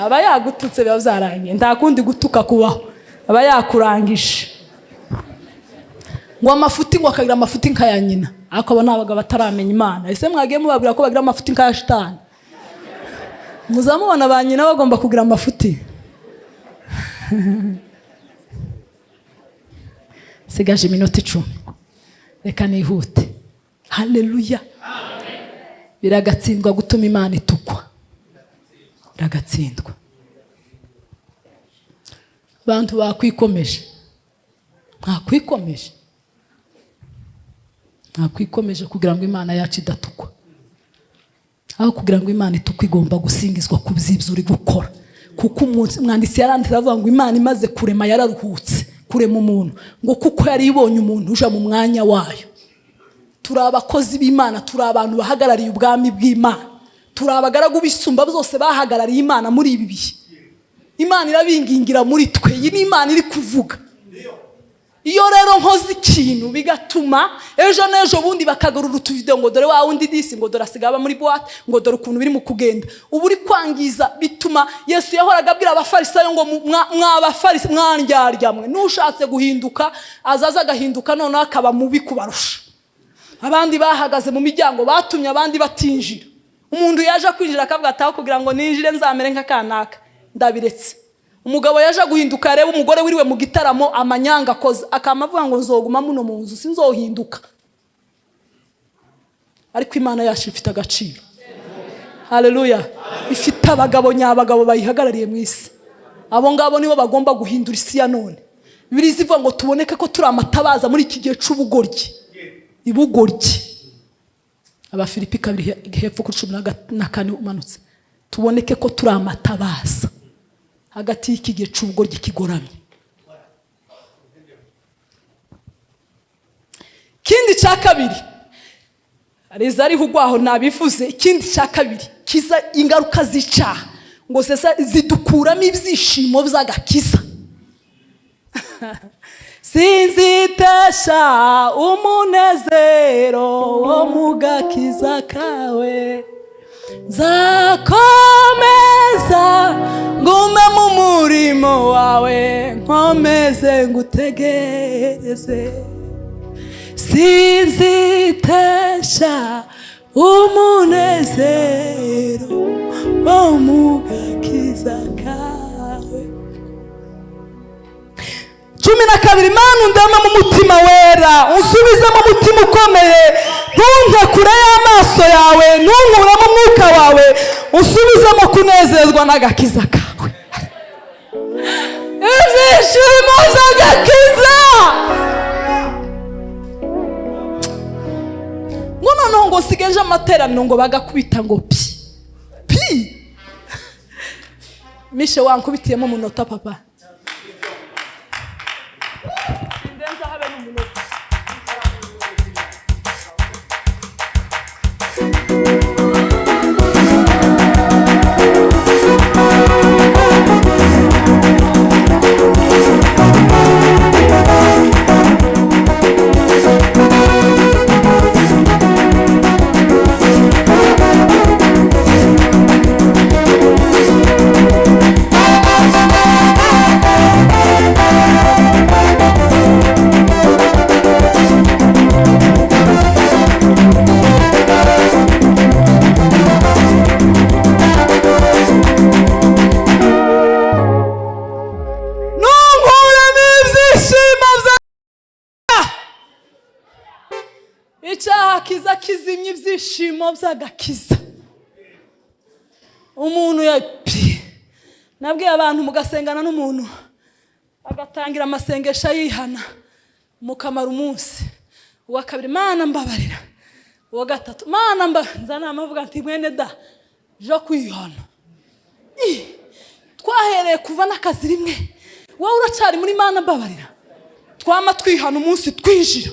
Aba yagututse byazaranye, ndakundi gutuka kubaho, aba yakurangije. Ngo amafuti ngo akagira amafuti nkaya nyina. ariko abo ni abagabo bataramenya Imana. Ese mwagiye mubabwira ko bagira amafuti nk'aya shitani? Muzamubona ba nyina bagomba kugira amafuti. Sigaje iminota 10. Reka nihute. Haleluya. Biragatsindwa gutuma Imana itukwa. Biragatsindwa. Abantu bakwikomeje. Ntakwikomeje kugira ngo Imana yacu idatukwa. Aho kugira ngo Imana itukwe igomba gusingizwa ku by'ibyo uri gukora. Kuko umwanditsi yaranditse avuga ngo Imana imaze kurema yararuhutse kurema umuntu, ngo kuko yari ibonye umuntu uja mu mwanya wayo. Turi abakozi b'Imana, turi abantu bahagarariye ubwami bw'Imana, turi abagaragu bisumba byose bahagarariye Imana muri ibi bihe. Imana irabingingira muri twe, iyi ni Imana iri kuvuga. Iyo rero nkoze ikintu bigatuma ejo n'ejo bundi bakagarura utuvideo ngo dore wa wundi disi, ngo dore asigaba muri boîte, ngo dore ukuntu biri mu kugenda, ubu uri kwangiza. Bituma Yesu yahoraga abwira abafarisayo ngo mw'abafarisi mwandyarya, n'ushatse guhinduka azaza agahinduka none akaba mubi kubarusha. Abandi bahagaze mu miryango batumye abandi batinjira. Umuntu yaje kwinjira akavuga ataho kugira ngo ninjire nzamere nk'akanaka, ndabiretse. Umugabo yaje guhinduka areba umugore wiriwe mu gitaramo amanyanga koza, akamavuga ngo nzoguma muno mu nzu sinzohinduka. Ariko Imana yacu ifite agaciro. Haleluya. Ifite abagabo nyabagabo bayihagarariye mu isi. Abo ngabo nibo bagomba guhindura isi ya none. Bibiliya ivuga ngo tuboneke ko turi amatabaza muri iki gihe c'ubugoryi. Ibugoryi. Abafilipi 2:14 umanutse. Tuboneke ko turi amatabaza hagati y'iki gihe c'ubugoryi kigoramye. Kindi cya kabiri, ariza ari hugwaho nabivuze. Ikindi cya kabiri kiza ingaruka z'icyaha, ngo sesa zidukuramo ibyishimo by'agakiza. Sinzitesha umunezero wo mu gakiza kawe, nzakomeza ngume mu murimo wawe, nkomeze ngutegereze. Sinzitesha umunezero wo mu gakiza kawe. 12 Mana undema mu mutima wera, unsubize mu mutima ukomeye, ntunte kure y'amaso yawe, ntunkure mu mwuka wawe, unsubize mu kunezezwa n'agakiza kawe. Ibyishimo by'agakiza. Noneho ngo sigeje amateraniro ngo bagakubita ngo pi mishe wankubitiyemo umunota papa. Icyaha kiza kizimye ibyishimo by'agakiza. Umuntu nabwiye abantu mugasengana n'umuntu agatangira amasengesho yihana, mukamara umunsi, uwa kabiri Mana mbabarira, uwa gatatu Mana nzana amavuga ati mwene da jo kwihana. Twahereye kuva n'akazi rimwe, wowe uracyari muri Mana mbabarira. Twama twihana umunsi twinjira,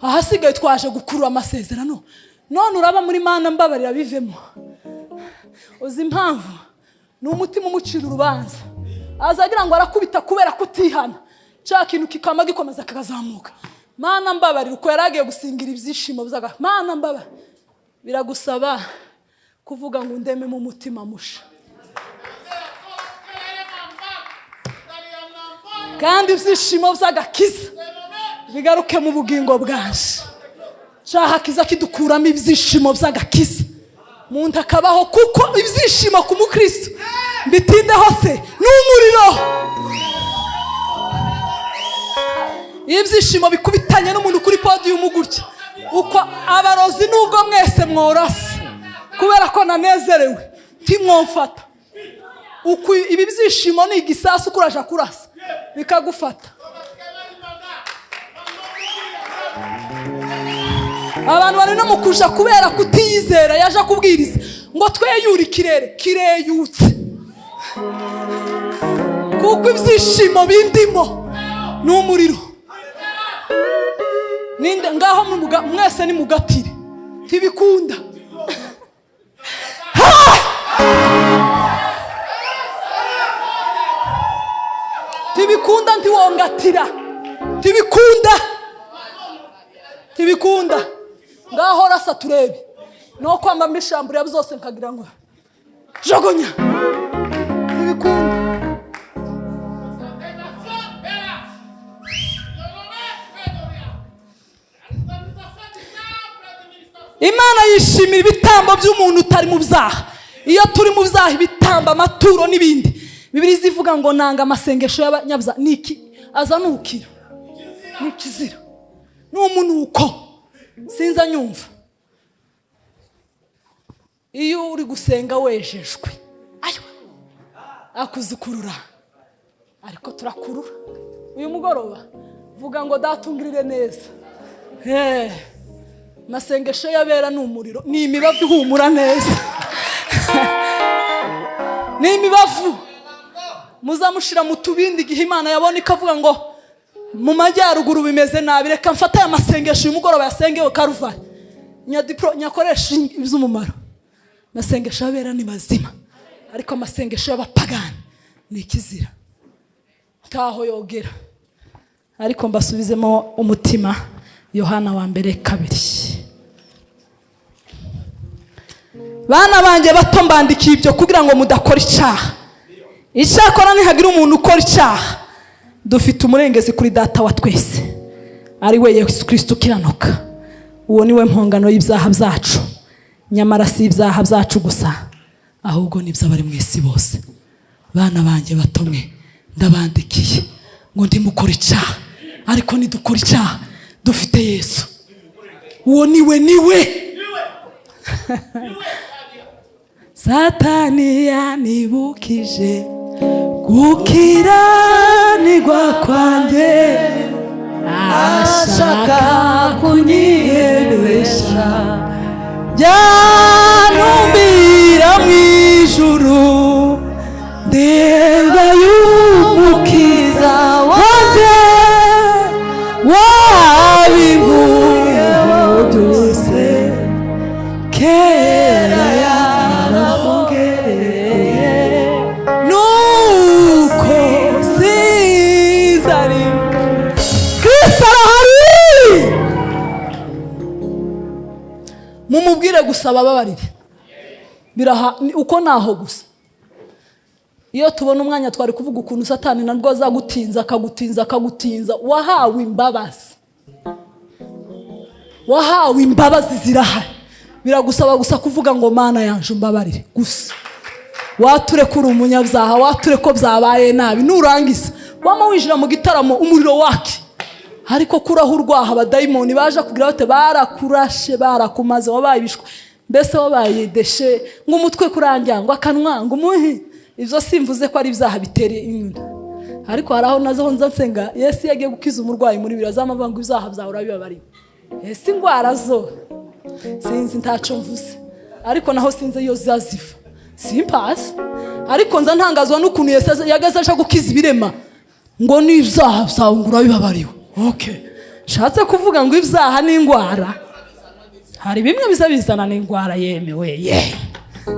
ahasigaye twaje gukurura amasezerano, none uraba muri Mana mbabarira bivemo. Uzi impamvu? Ni umutima umucira urubanza, azagira ngo arakubita kubera kutihana, cya kintu kikama gikomeza kakazamuka. Mana mbabarira, uko yaragiye gusingira ibyishimo byaga Mana mbabarira, biragusaba kuvuga ngo ndeme mu mutima musha, kandi ibyishimo by'agakiza bigaruke mu bugingo bwaje. cyaha kiza kidukuramo ibyishimo by'agakiza umuntu akabaho, kuko ibyishimo ku mukristo bitindeho se n'umuriro. iyo ibyishimo bikubitanye n'umuntu kuri podiyumu gutya, uko abarozi nubwo mwese mworasa kubera ko nanezerewe ntimwomfata, uko ibi byishimo ni igisasu kuraje kurasa bikagufata. abantu bari no mukusha kubera kutiyizera, yaje kubwiriza ngo tweyure ikirere kireyutse, kuko ibyishimo bindimo n'umuriro. Ninde ngaho mwese ni mugatire ntibikunda. Tibikunda ntiwongatira, tibikunda ngaho rasa turebe no kwamba mbishambura byose nkagira ngo jogonya, tibikunda. Imana yishimira ibitambo by'umuntu utari mu byaha. Iyo turi mu byaha, ibitambo, amaturo n'ibindi, Bibiliya zivuga ngo nanga amasengesho y'abanyabyaha niki azanukira, nikizira n'umunuko sinza nyumva. Iyo uri gusenga wejejwe, ayo akuzikurura, ariko turakurura uyu mugoroba. Vuga ngo datungirire neza. Masengesho yabera n'umuriro, ni imibavu ihumura neza. Ni imibavu muzamushira mu tubindi igihe Imana yabona ikavuga ngo mu majyaruguru bimeze nabi, reka mfata aya masengesho uyu mugoroba yasengewe Karuvari nyakoresha iby'umumaro. Masengesho yabera ni mazima, ariko amasengesho y'abapagani ni ikizira, ntaho yogera. Ariko mbasubizemo umutima. Yohana wa mbere 2. Bana banjye bato mbandikiye ibyo kugira ngo mudakora icyaha. Icyakora nihagira umuntu ukora icyaha, dufite umurengezi kuri data wa twese, ari we Yesu Kristo ukiranuka. Uwo niwe mpongano y'ibyaha byacu, nyamara si ibyaha byacu gusa, ahubwo n'iby'abari mu isi bose. Bana banjye bato mwe ndabandikiye ngo ndimukora icyaha, ariko nidukora icyaha dufite Yesu. Uwo niwe Satani yanibukije gukiranirwa kwanjye, ashaka kunyihendesha, byanumbira mu ijuru, ndeba y'umukiza wanjye wabinkuyeho byose, kera yarabongereye, nuko sizari Kristo arahari. Mumubwire gusaba babarire biraha uko naho gusa. Iyo tubona umwanya twari kuvuga ukuntu Satani narwo azagutinza akagutinza, wahawe imbabazi zirahari. Biragusaba gusa kuvuga ngo Mana yanje umbabarire gusa. Wature kuri umunyabyaha, wature ko byabaye nabi, nurangiza wama winjira mu gitaramo umuriro wake, ariko kuraho urwaha abadayimoni baje kugira bate barakurashe, barakumaze, wabaye ibishwe, mbese wabaye deshe ng'umutwe kurangira akanwa ngumuhi. Izo simvuze ko ari ibyaha bitereye inyuma, ariko haraho nazo nza nsenga Yesu yagiye gukiza umurwayi muri biro azamavanga ibyaha byawe urabibabari. Ese ingwara zo sinzi ntaco mvuze, ariko naho sinze iyo zaziva simpasi. Ariko nza ntangazwa n'ukuntu Yesu yagaze aje gukiza ibirema ngo n'ibyaha byawe urabibabariwe. Okay, shatse kuvuga ngo ibyaha n'ingwara, hari bimwe bizabizana n'ingwara yemewe.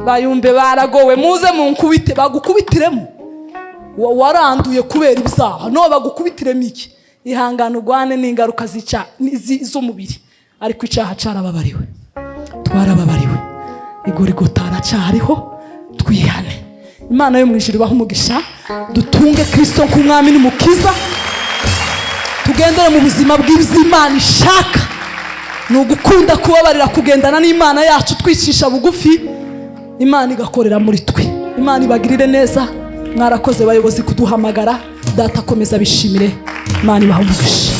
Bayumbe baragowe, muze munkubite bagukubitiremo. Waranduye kubera ibyaha, no bagukubitiremo iki? Ihangana ugwane n'ingaruka z'umubiri, ariko icyaha carababariwe, twarababariwe. Igorigota aracyariho, twihane. Imana yo mu ijuru ibaha umugisha, dutunge Kristo nk'umwami n'umukiza, tugendere mu buzima bw'Imana ishaka. ni ugukunda kubabarira, kugendana n'Imana yacu twicisha bugufi, Imana igakorera muri twe. Imana ibagirire neza. Mwarakoze bayobozi kuduhamagara. Data komeza bishimire. Imana ibahe umugisha.